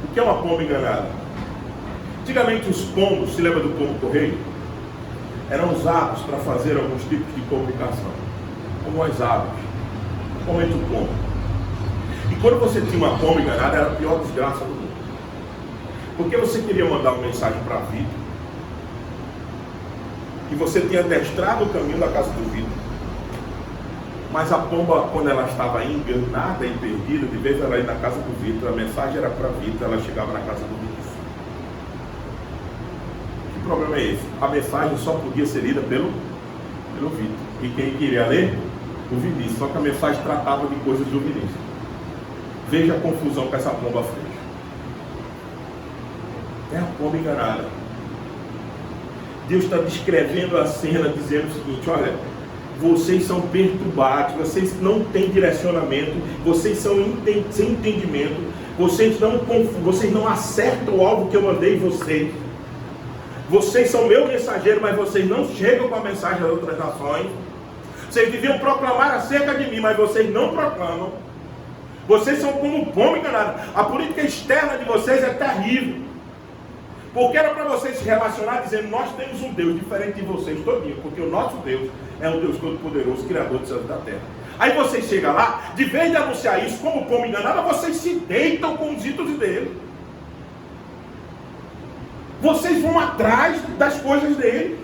O que é uma pomba enganada? Antigamente os pombos, se lembra do pombo correio? Eram usados para fazer alguns tipos de comunicação, como as aves, principalmente o pombo. E quando você tinha uma pomba enganada, era a pior desgraça do mundo. Porque você queria mandar uma mensagem para a vida, e você tinha adestrado o caminho da casa do vidro. Mas a pomba, quando ela estava enganada e perdida, de vez ela ir na casa do vidro, a mensagem era para a vida, ela chegava na casa do vidro. Que problema é esse? A mensagem só podia ser lida pelo vidro. E quem queria ler? O Vinícius. Só que a mensagem tratava de coisas do Vinícius. Veja a confusão que essa pomba fez. É a pomba enganada. Deus está descrevendo a cena, dizendo o seguinte: olha, vocês são perturbados, vocês não têm direcionamento, vocês são sem entendimento, vocês não acertam o alvo que eu mandei vocês. Vocês são meu mensageiro, mas vocês não chegam com a mensagem das outras nações. Vocês deviam proclamar acerca de mim, mas vocês não proclamam. Vocês são como um pombo enganado. A política externa de vocês é terrível. Porque era para vocês se relacionar dizendo: nós temos um Deus diferente de vocês todinho, porque o nosso Deus é um Deus todo-poderoso, Criador dos céus e da terra. Aí vocês chegam lá, de vez de anunciar isso como pombo enganado, vocês se deitam com os ídolos dele. Vocês vão atrás das coisas dele.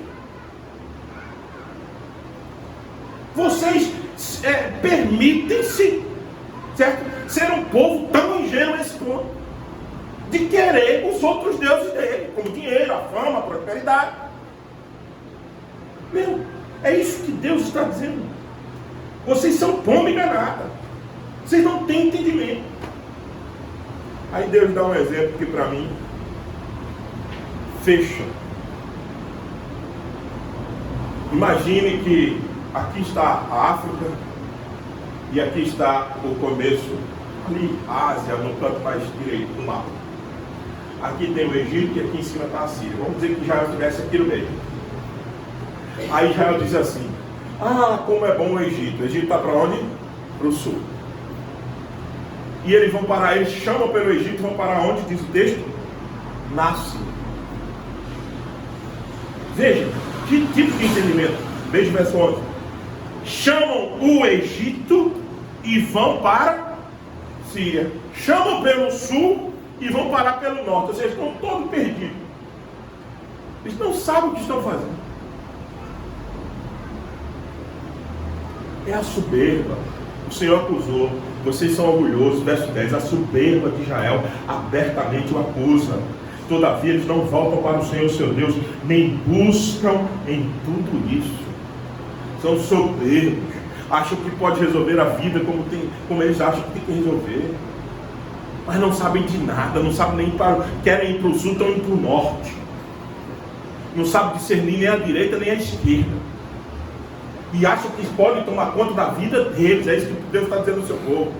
Vocês permitem-se, certo, ser um povo tão ingênuo a esse ponto, de querer os outros deuses dele, como dinheiro, a fama, a prosperidade. Meu, é isso que Deus está dizendo. Vocês são pomba enganada. Vocês não têm entendimento. Aí Deus dá um exemplo que para mim fecha. Imagine que aqui está a África e aqui está o começo, ali, a Ásia, no canto mais direito do mapa. Aqui tem o Egito e aqui em cima está a Síria. Vamos dizer que Israel estivesse aqui no meio. Aí Israel diz assim: ah, como é bom o Egito. O Egito está para onde? Para o sul. E eles vão parar, eles chamam pelo Egito, vão para onde? Diz o texto? Na Síria. Veja, que tipo de entendimento? Veja o verso 11. Chamam o Egito e vão para Síria. Chamam pelo sul e vão parar pelo norte. Ou seja, estão todos perdidos. Eles não sabem o que estão fazendo. É a soberba. O Senhor acusou. Vocês são orgulhosos. Verso 10. A soberba de Israel abertamente o acusa. Todavia eles não voltam para o Senhor seu Deus, nem buscam em tudo isso. São soberbos. Acham que pode resolver a vida como eles acham que tem que resolver. Mas não sabem de nada, não sabem nem querem ir para o sul, estão indo para o norte. Não sabem discernir nem a direita nem a esquerda. E acham que podem tomar conta da vida deles. É isso que Deus está dizendo ao seu povo.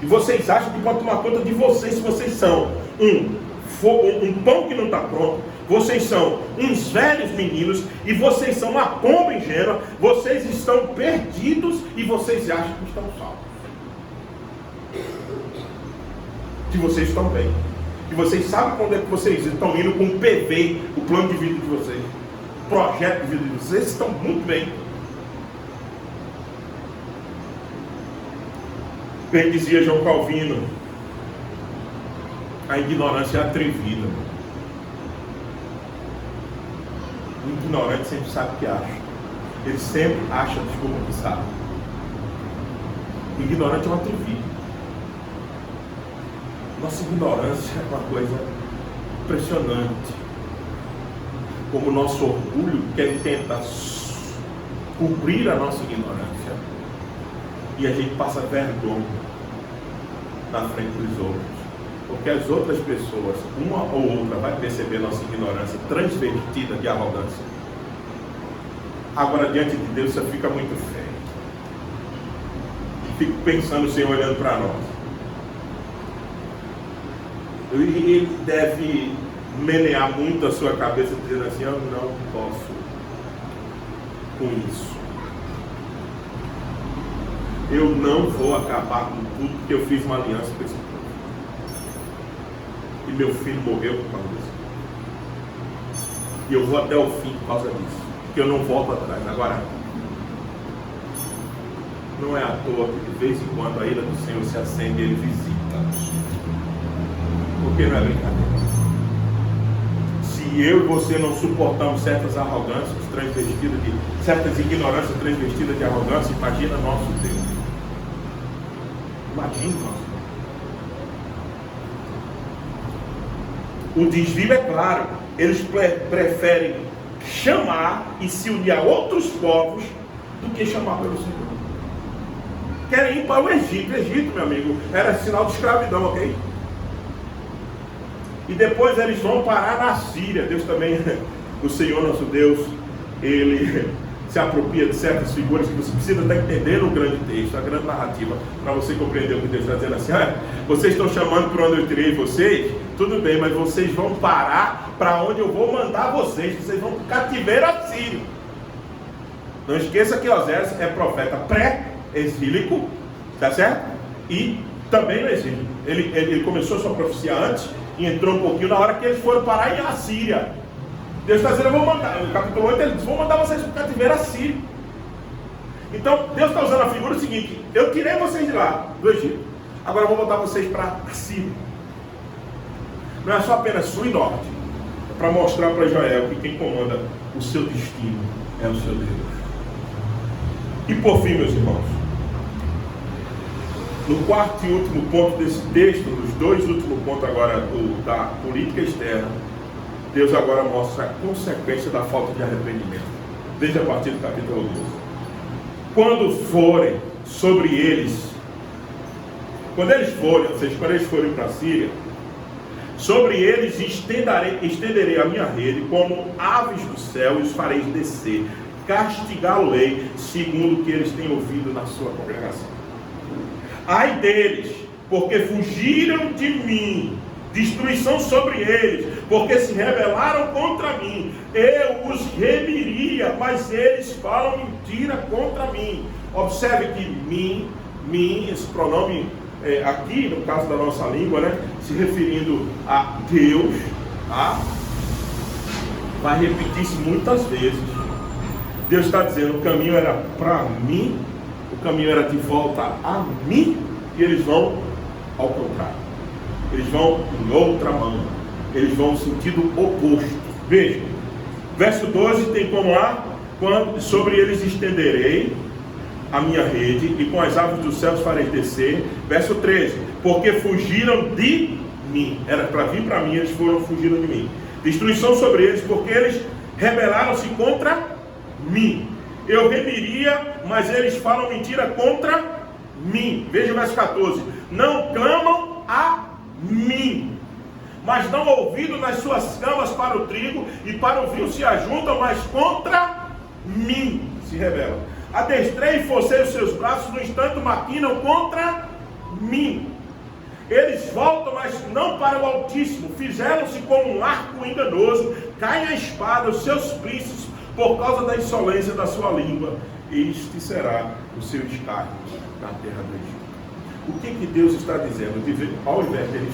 E vocês acham que podem tomar conta de vocês, se vocês são um pão que não está pronto, vocês são uns velhos meninos e vocês são uma pomba ingênua, vocês estão perdidos e vocês acham que estão salvos. Que vocês estão bem. Que vocês sabem quando é que vocês estão indo com o PV, o plano de vida de vocês, o projeto de vida de vocês, estão muito bem. Bem dizia João Calvino, a ignorância é atrevida. O ignorante sempre sabe o que acha. Ele sempre acha desculpa que sabe. O ignorante é um atrevido. Nossa ignorância é uma coisa impressionante. Como o nosso orgulho tenta cobrir a nossa ignorância. E a gente passa vergonha na frente dos outros. Porque as outras pessoas, uma ou outra, vai perceber nossa ignorância transvertida de arrogância. Agora, diante de Deus, isso fica muito feio. Fico pensando o Senhor olhando para nós. Ele deve menear muito a sua cabeça, dizendo assim: eu não posso com isso. Eu não vou acabar com tudo, porque eu fiz uma aliança com esse povo. E meu filho morreu por causa disso. E eu vou até o fim por causa disso. Porque eu não volto atrás. Agora, não é à toa que de vez em quando a ira do Senhor se acende e Ele visita. Porque não é brincadeira. Se eu e você não suportamos certas arrogâncias transvestidas de certas ignorâncias transvestidas de arrogância, imagina nosso Deus. Imagina nosso Deus. O desvio é claro. Eles preferem chamar e se unir a outros povos do que chamar pelo Senhor. Querem ir para o Egito. O Egito, meu amigo, era sinal de escravidão, ok? E depois eles vão parar na Síria. Deus também, o Senhor nosso Deus, Ele se apropria de certas figuras que você precisa estar entendendo o grande texto, a grande narrativa, para você compreender o que Deus está dizendo assim: vocês estão chamando para onde eu tirei vocês, tudo bem, mas vocês vão parar para onde eu vou mandar vocês vão para o cativeiro assírio. Não esqueça que Osés é profeta pré-exílico, tá certo? E também no exílio. Ele começou a sua profecia antes e entrou um pouquinho na hora que eles foram parar em Assíria. Deus está dizendo: eu vou mandar, no capítulo 8 ele diz: vou mandar vocês para o cativeiro assírio. Então Deus está usando a figura seguinte: eu tirei vocês de lá, do Egito, agora eu vou botar vocês para Assíria. Não é só apenas sul e norte, é para mostrar para Israel que quem comanda o seu destino é o seu Deus. E por fim, meus irmãos, no quarto e último ponto desse texto, nos dois últimos pontos agora da política externa, Deus agora mostra a consequência da falta de arrependimento. Veja a partir do capítulo 12. Quando forem sobre eles, quando eles forem para a Síria, sobre eles estenderei a minha rede como aves do céu e os farei descer. Castigá-lo-ei segundo o que eles têm ouvido na sua congregação. Ai deles, porque fugiram de mim, destruição sobre eles, porque se rebelaram contra mim. Eu os remiria, mas eles falam mentira contra mim. Observe que mim, esse pronome aqui, no caso da nossa língua, né, se referindo a Deus, tá? Vai repetir isso muitas vezes. Deus está dizendo: o caminho era para mim, o caminho era de volta a mim, e eles vão ao contrário. Eles vão em outra mão. Eles vão no sentido oposto. Veja, verso 12 tem como lá: quando sobre eles estenderei a minha rede, e com as aves dos céus farei descer. Verso 13: porque fugiram de mim. Era para vir para mim, eles fugiram de mim. Destruição sobre eles, porque eles rebelaram-se contra mim. Eu remiria, mas eles falam mentira contra mim. Veja o verso 14: não clamam a mim, mas dão ouvido nas suas camas para o trigo, e para o vinho se ajuntam, mas contra mim se rebelam. Adestrei e forcei os seus braços, no instante maquinam contra mim. Eles voltam, mas não para o Altíssimo. Fizeram-se como um arco enganoso. Caem a espada os seus príncipes por causa da insolência da sua língua. Este será o seu escárnio na terra do Egito. O que Deus está dizendo? Ao invés deles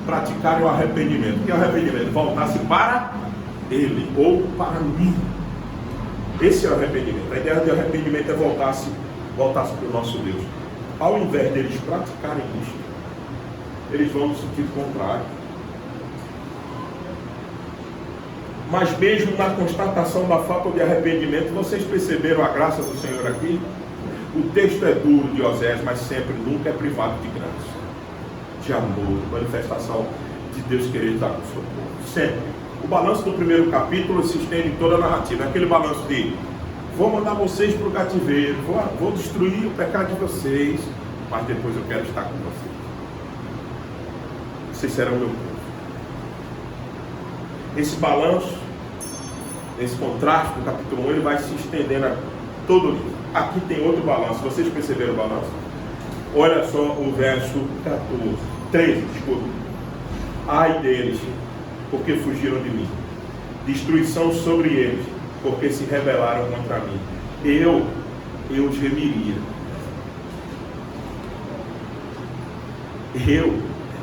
praticarem o arrependimento. Que é o arrependimento? Voltar-se para Ele ou para mim. Esse é o arrependimento. A ideia de arrependimento é voltar-se para o nosso Deus. Ao invés deles praticarem isso, eles vão no sentido contrário. Mas mesmo na constatação da falta de arrependimento, vocês perceberam a graça do Senhor aqui? O texto é duro de Oséias, mas sempre, nunca é privado de graça, de amor, manifestação de Deus querer estar com o seu povo. Sempre. O balanço do primeiro capítulo se estende em toda a narrativa. É aquele balanço de: vou mandar vocês para o cativeiro, vou destruir o pecado de vocês, mas depois eu quero estar com vocês. Vocês serão meu povo. Esse balanço, esse contraste do capítulo 1, ele vai se estendendo a todo o livro. Aqui tem outro balanço. Vocês perceberam o balanço? Olha só o verso 13, desculpa. Ai deles, porque fugiram de mim. Destruição sobre eles, porque se rebelaram contra mim. Eu gemiria.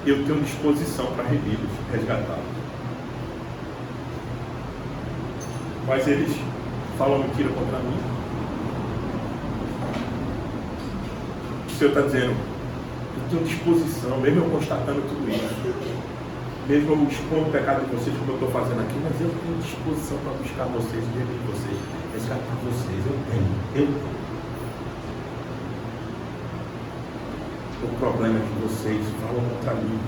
Eu tenho disposição para revê-los, resgatá-los. Mas eles falam mentira contra mim. O Senhor está dizendo: eu tenho disposição, mesmo eu constatando tudo isso, mesmo eu expondo o pecado de vocês, como eu estou fazendo aqui, mas eu tenho disposição para buscar vocês, dentro de vocês, resgatar vocês. Eu tenho. O problema é que vocês falam contra mim.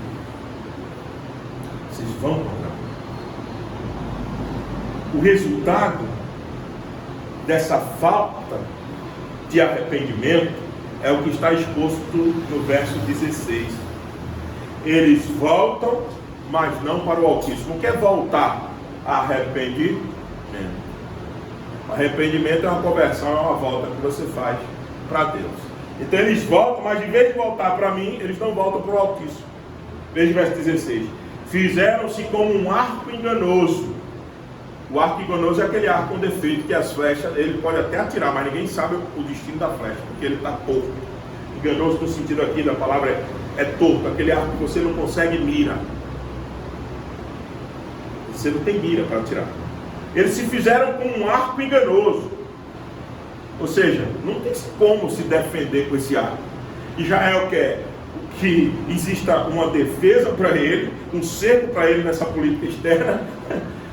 Vocês vão contra mim. O resultado dessa falta de arrependimento é o que está exposto no verso 16. Eles voltam, mas não para o Altíssimo. O que é voltar? Arrependimento. Arrependimento é uma conversão, é uma volta que você faz para Deus. Então eles voltam, mas em vez de voltar para mim, eles não voltam para o Altíssimo. Veja o verso 16. Fizeram-se como um arco enganoso. O arco enganoso é aquele arco com defeito que as flechas, ele pode até atirar, mas ninguém sabe o destino da flecha, porque ele está torto. Enganoso no sentido aqui da palavra é torto, aquele arco que você não consegue mira. Você não tem mira para atirar. Eles se fizeram com um arco enganoso. Ou seja, não tem como se defender com esse arco. Israel quer que exista uma defesa para ele, um cerco para ele nessa política externa,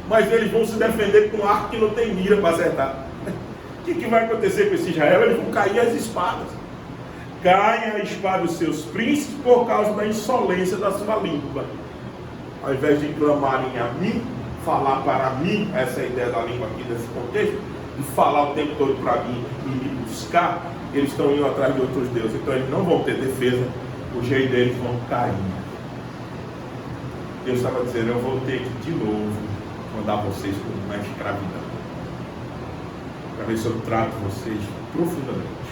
mas eles vão se defender com um arco que não tem mira para acertar. O que vai acontecer com esse Israel? Eles vão cair as espadas. Caem a espada dos seus príncipes por causa da insolência da sua língua. Ao invés de clamarem a mim, falar para mim, essa é a ideia da língua aqui nesse contexto, de falar o tempo todo para mim e me buscar, eles estão indo atrás de outros deuses. Então eles não vão ter defesa, os reis deles vão cair. Deus estava dizendo: eu vou ter que de novo mandar vocês para uma escravidão, para ver se eu trato vocês profundamente.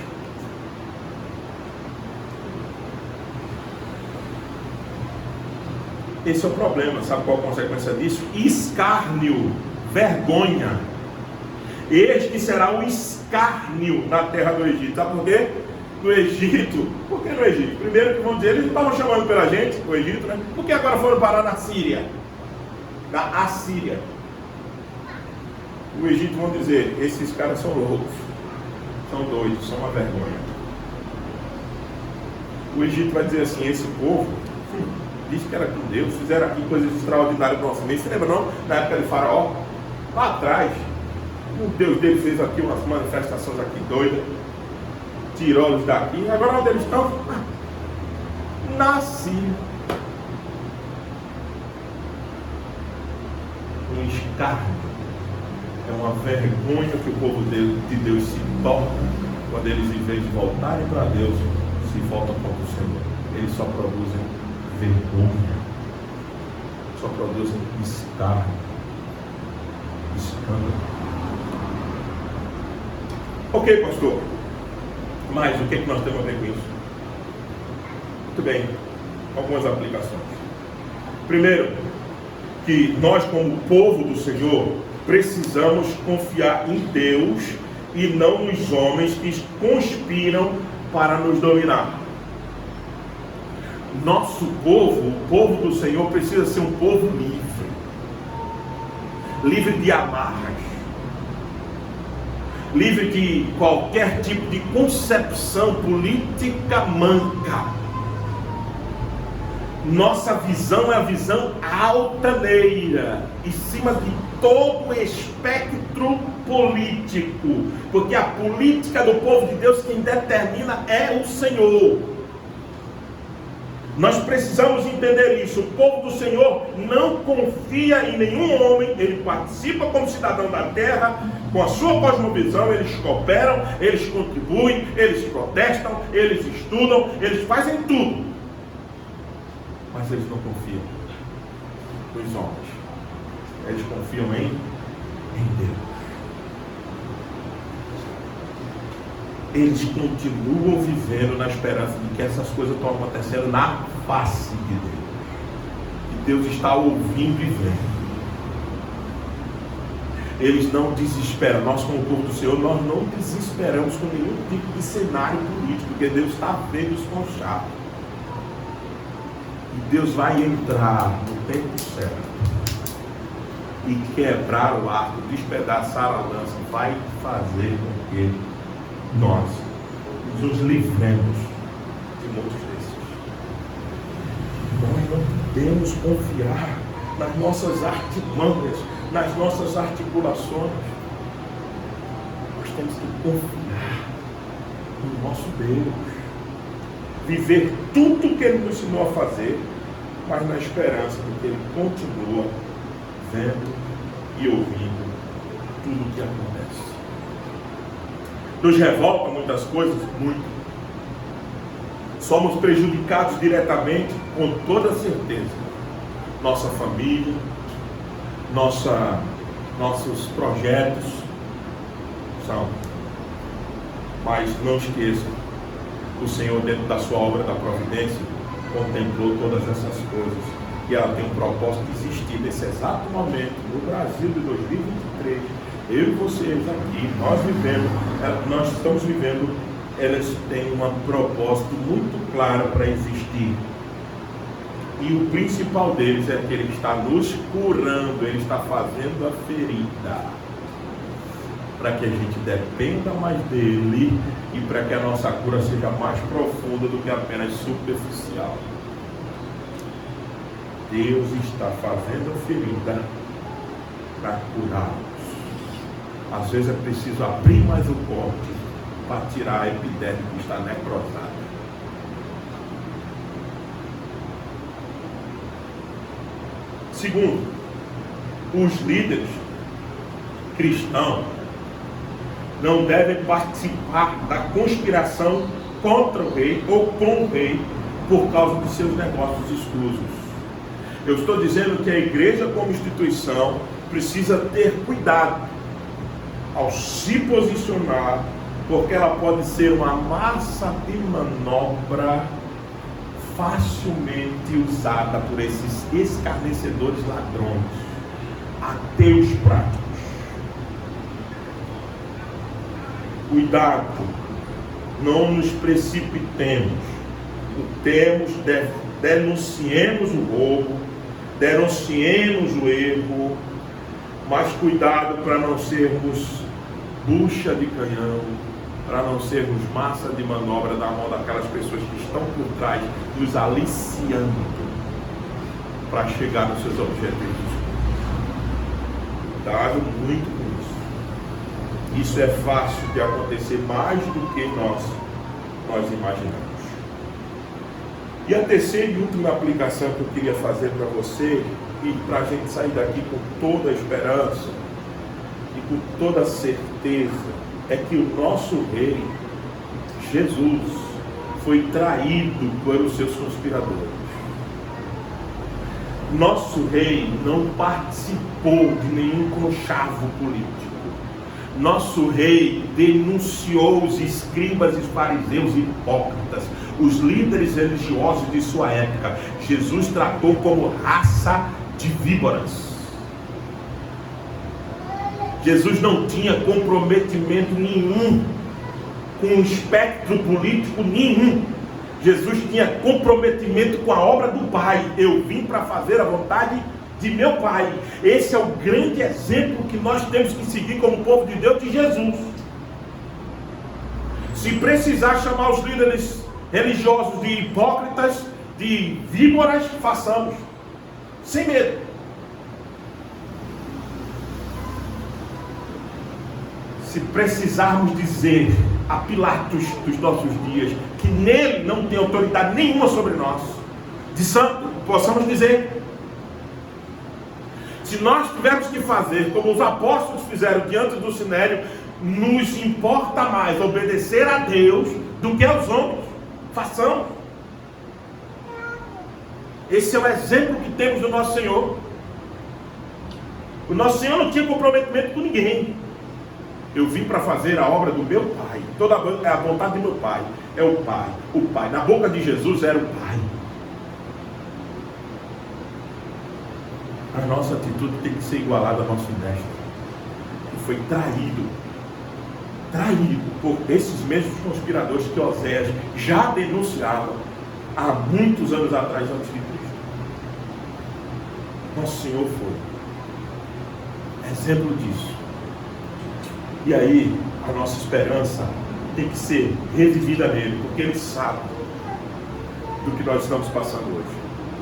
Esse é o problema. Sabe qual a consequência disso? Escárnio, vergonha. Este será o escárnio na terra do Egito. Sabe por quê? No Egito. Por que no Egito? Primeiro que vão dizer, eles não estavam chamando pela gente, o Egito, né? Por que agora foram parar na Síria? Na Assíria. O Egito vão dizer: esses caras são loucos, são doidos, são uma vergonha. O Egito vai dizer assim: esse povo disse que era com Deus, fizeram aqui coisas extraordinárias no nosso meio. Você lembra não? Na época de Faraó, lá atrás, o Deus dele fez aqui umas manifestações aqui doidas, tirou eles daqui. Agora onde eles estão? Na Síria. Um escárnio. É uma vergonha que o povo de Deus se torna quando eles, em vez de voltarem para Deus, se voltam contra o Senhor. Eles só produzem vergonha, só produzem escárnio, escândalo. Ok, pastor, mas o que nós temos a ver com isso? Muito bem, algumas aplicações. Primeiro, que nós como povo do Senhor precisamos confiar em Deus e não nos homens que conspiram para nos dominar. Nosso povo, o povo do Senhor, precisa ser um povo livre, livre de amarras, livre de qualquer tipo de concepção política manca. Nossa visão é a visão altaneira, em cima de todo o espectro político, porque a política do povo de Deus, quem determina é o Senhor. Nós precisamos entender isso. O povo do Senhor não confia em nenhum homem, ele participa como cidadão da terra, com a sua cosmovisão, eles cooperam, eles contribuem, eles protestam, eles estudam, eles fazem tudo. Mas eles não confiam nos homens. Eles confiam em Deus. Eles continuam vivendo na esperança de que essas coisas estão acontecendo na face de Deus. Que Deus está ouvindo e vendo. Eles não desesperam. Nós, como povo do Senhor, nós não desesperamos com nenhum tipo de cenário político, porque Deus está vendo os conchados. E Deus vai entrar no tempo certo e quebrar o arco, despedaçar a lança, vai fazer com que nós nos livremos de muitos desses. Nós não podemos confiar nas nossas artimanhas, nas nossas articulações. Nós temos que confiar no nosso Deus, viver tudo que Ele nos ensinou a fazer, mas na esperança de que Ele continua vendo e ouvindo tudo o que acontece. Nos revolta muitas coisas? Muito. Somos prejudicados diretamente, com toda certeza. Nossa família, nossos projetos são. Mas não esqueça, o Senhor, dentro da sua obra da providência, contemplou todas essas coisas. E ela tem um propósito de existir nesse exato momento, no Brasil de 2023. Eu e vocês aqui, nós estamos vivendo, elas têm um propósito muito claro para existir. E o principal deles é que Ele está nos curando, Ele está fazendo a ferida, para que a gente dependa mais dEle e para que a nossa cura seja mais profunda do que apenas superficial. Deus está fazendo a ferida para curá-los. Às vezes é preciso abrir mais o corte para tirar a epiderme que está necrosada. Segundo, os líderes cristãos não devem participar da conspiração contra o rei ou com o rei por causa de seus negócios escusos. Eu estou dizendo que a igreja como instituição precisa ter cuidado ao se posicionar, porque ela pode ser uma massa de manobra facilmente usada por esses escarnecedores ladrões, ateus práticos. Cuidado, não nos precipitemos, denunciemos o roubo, denunciemos o erro, mas cuidado para não sermos bucha de canhão, para não sermos massa de manobra na mão daquelas pessoas que estão por trás, nos aliciando para chegar nos seus objetivos. Cuidado muito com isso. Isso é fácil de acontecer mais do que nós imaginamos. E a terceira e última aplicação que eu queria fazer para você, e para a gente sair daqui com toda a esperança e com toda a certeza, é que o nosso rei, Jesus, foi traído pelos seus conspiradores. Nosso rei não participou de nenhum conchavo político. Nosso rei denunciou os escribas e fariseus hipócritas, os líderes religiosos de sua época. Jesus tratou como raça de víboras. Jesus não tinha comprometimento nenhum com o espectro político nenhum. Jesus tinha comprometimento com a obra do Pai. Eu vim para fazer a vontade de meu Pai. Esse é o grande exemplo que nós temos que seguir como povo de Deus, de Jesus. Se precisar chamar os líderes religiosos de hipócritas, de víboras, façamos, sem medo. Se precisarmos dizer a Pilatos dos nossos dias que nele não tem autoridade nenhuma sobre nós, de santo, possamos dizer. Se nós tivermos que fazer como os apóstolos fizeram diante do Sinédrio, nos importa mais obedecer a Deus do que aos homens. Façamos. Esse é o exemplo que temos do nosso Senhor. O nosso Senhor não tinha comprometimento com ninguém. Eu vim para fazer a obra do meu Pai. Toda a vontade do meu Pai. É o Pai. O Pai. Na boca de Jesus era o Pai. A nossa atitude tem que ser igualada ao nosso mestre, que foi traído por esses mesmos conspiradores que Oséias já denunciava há muitos anos atrás antes de Cristo. Nosso Senhor foi exemplo disso. E aí a nossa esperança tem que ser revivida nele, porque ele sabe do que nós estamos passando hoje.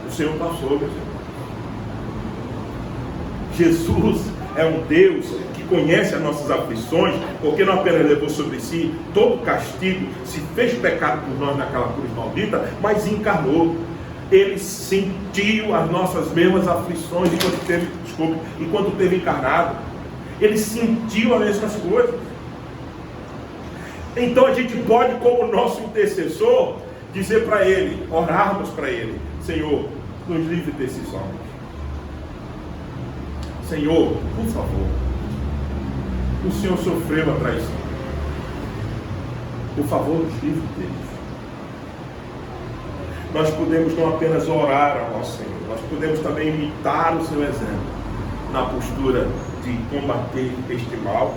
O Senhor passou, meus irmãos. Jesus é um Deus que conhece as nossas aflições, porque não apenas levou sobre si todo o castigo, se fez pecado por nós naquela cruz maldita, mas encarnou. Ele sentiu as nossas mesmas aflições enquanto teve encarnado. Ele sentiu as mesmas coisas. Então a gente pode, como nosso intercessor, dizer para ele, orarmos para ele: Senhor, nos livre desses homens. Senhor, por favor, o Senhor sofreu a traição. Por favor, nos livre deles. Nós podemos não apenas orar ao nosso Senhor, nós podemos também imitar o seu exemplo na postura de combater este mal,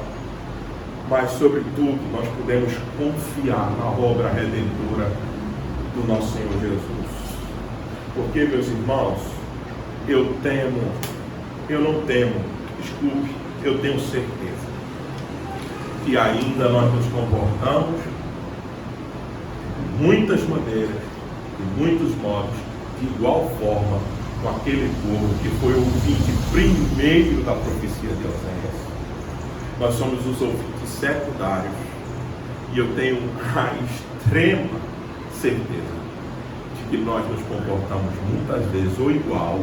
mas sobretudo nós podemos confiar na obra redentora do nosso Senhor Jesus. Porque, meus irmãos, eu não temo, eu tenho certeza que ainda nós nos comportamos de muitas maneiras, de muitos modos, de igual forma com aquele povo que foi ouvinte primeiro da profecia de Oséias. Nós somos os ouvintes secundários, e eu tenho a extrema certeza de que nós nos comportamos muitas vezes ou igual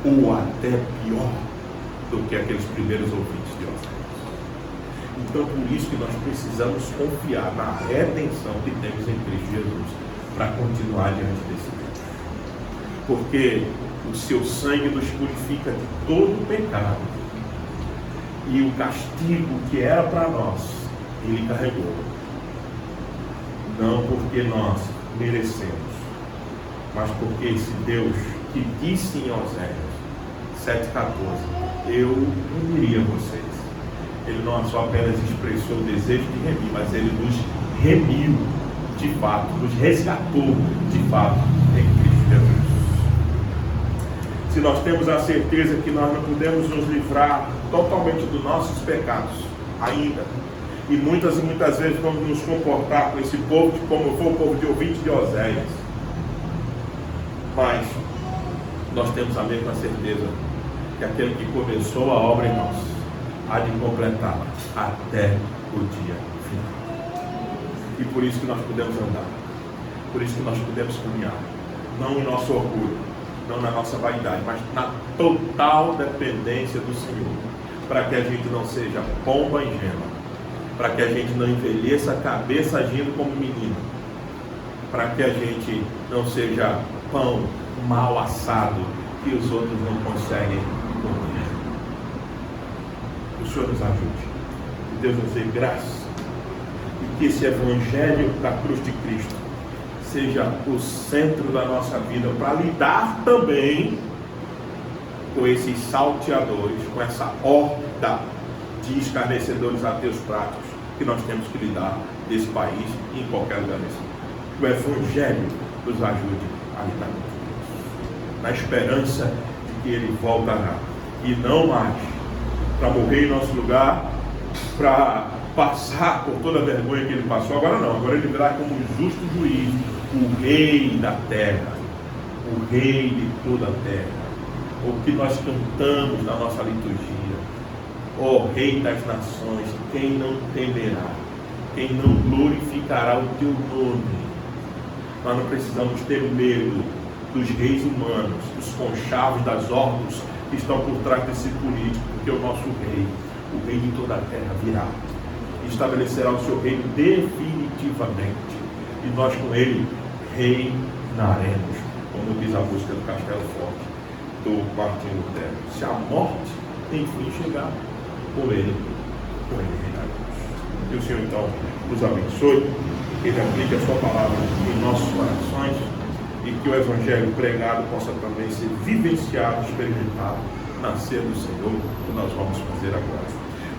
ou até pior do que aqueles primeiros ouvintes de Oséias. Então, por isso que nós precisamos confiar na redenção que temos em Cristo Jesus para continuar diante desse Deus. Porque o seu sangue nos purifica de todo o pecado. E o castigo que era para nós, ele carregou. Não porque nós merecemos, mas porque esse Deus que disse em Oséias 7,14, eu uniria vocês. Ele não só apenas expressou o desejo de remir, mas ele nos remiu de fato, nos resgatou de fato em Cristo Jesus. Se nós temos a certeza que nós não podemos nos livrar totalmente dos nossos pecados ainda, e muitas vezes vamos nos comportar com esse povo, como foi o povo de ouvinte de Oséias, mas nós temos a mesma certeza que aquele que começou a obra em nós há de completá-la até o dia final. E por isso que nós podemos andar, por isso que nós podemos caminhar, não em nosso orgulho, não na nossa vaidade, mas na total dependência do Senhor, para que a gente não seja pomba ingênua, para que a gente não envelheça a cabeça agindo como menino, para que a gente não seja pão mal assado que os outros não conseguem comer. O Senhor nos ajude. Deus nos dê graça e que esse Evangelho da cruz de Cristo seja o centro da nossa vida para lidar também com esses salteadores, com essa horda de escarnecedores ateus práticos que nós temos que lidar nesse país e em qualquer lugar desse mundo. O Evangelho nos ajude a lidar com isso, na esperança de que Ele voltará e não mais para morrer em nosso lugar, para passar por toda a vergonha que Ele passou. Agora não, agora Ele virá como um justo juiz, o Rei da terra, o Rei de toda a terra, o que nós cantamos na nossa liturgia. Ó Rei das nações, quem não temerá, quem não glorificará o teu nome? Nós não precisamos ter medo dos reis humanos, dos conchavos, das ordens que estão por trás desse político, porque o nosso rei, o Rei de toda a terra, virá e estabelecerá o seu reino definitivamente, e nós com ele reinaremos, como diz a música do Castelo Forte do Martinho Lutero. Se a morte enfim chegar, com ele reinaremos. Que o Senhor então nos abençoe, que Ele aplique a sua palavra em nossos corações e que o Evangelho pregado possa também ser vivenciado, experimentado na ceia do Senhor, que nós vamos fazer agora.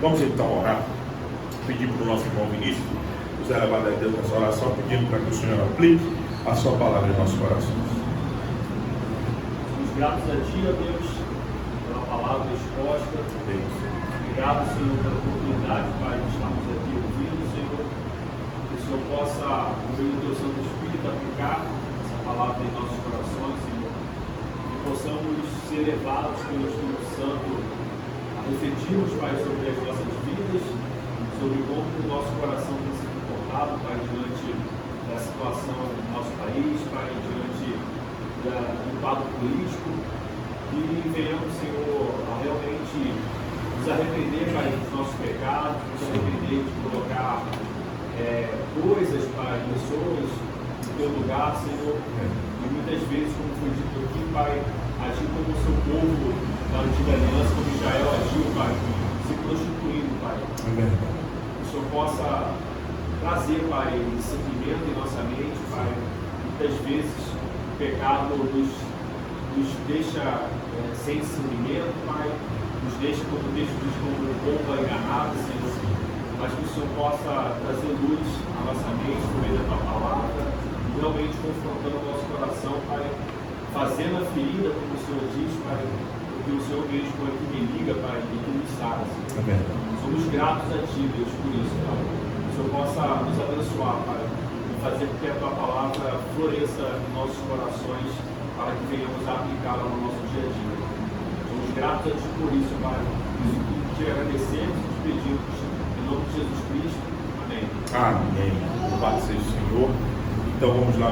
Vamos então orar, pedir para o nosso irmão Vinícius nos elevar a Deus nessa oração, pedindo para que o Senhor aplique a sua palavra em nossos corações. Somos gratos a Ti, ó Deus, pela palavra exposta. Obrigado, Senhor, pela oportunidade, Pai, de estarmos aqui ouvindo, Senhor. Que o Senhor possa, por meio do Teu Santo Espírito, aplicar essa palavra em nossos corações, Senhor. Que possamos ser levados pelo Espírito Santo a refletirmos, Pai, sobre as nossas vidas, sobre como o nosso coração tem se comportado, Pai, diante da situação do nosso país, Pai, diante do quadro político. E venhamos, Senhor, a realmente nos arrepender, Pai, dos nossos pecados, nos arrepender de colocar coisas, Pai, pessoas no teu lugar, Senhor. E muitas vezes, como foi dito aqui, Pai, agir como o seu povo na antiga aliança, como Israel agiu, Pai, se prostituindo, Pai. Que o Senhor possa trazer, Pai, discernimento em nossa mente, Pai. Muitas vezes o pecado nos deixa sem discernimento, Pai. Nos deixa, como o texto diz, como um povo enganado, Senhor, mas que o Senhor possa trazer luz à nossa mente por meio da Tua palavra, realmente confrontando o nosso coração, Pai, fazendo a ferida, como o Senhor diz, Pai, porque o Senhor mesmo é que me liga, Pai, e que nos sara, Senhor. Somos gratos a Ti, Deus, por isso, Pai. Que o Senhor possa nos abençoar, Pai, e fazer com que a Tua palavra floresça em nossos corações, para que venhamos a aplicá-la no nosso dia a dia. Gratos a Ti por isso, Pai. Isso que te agradecemos e te pedimos. Em nome de Jesus Cristo. Amém. Amém. Louvado seja o Senhor. Então vamos lá.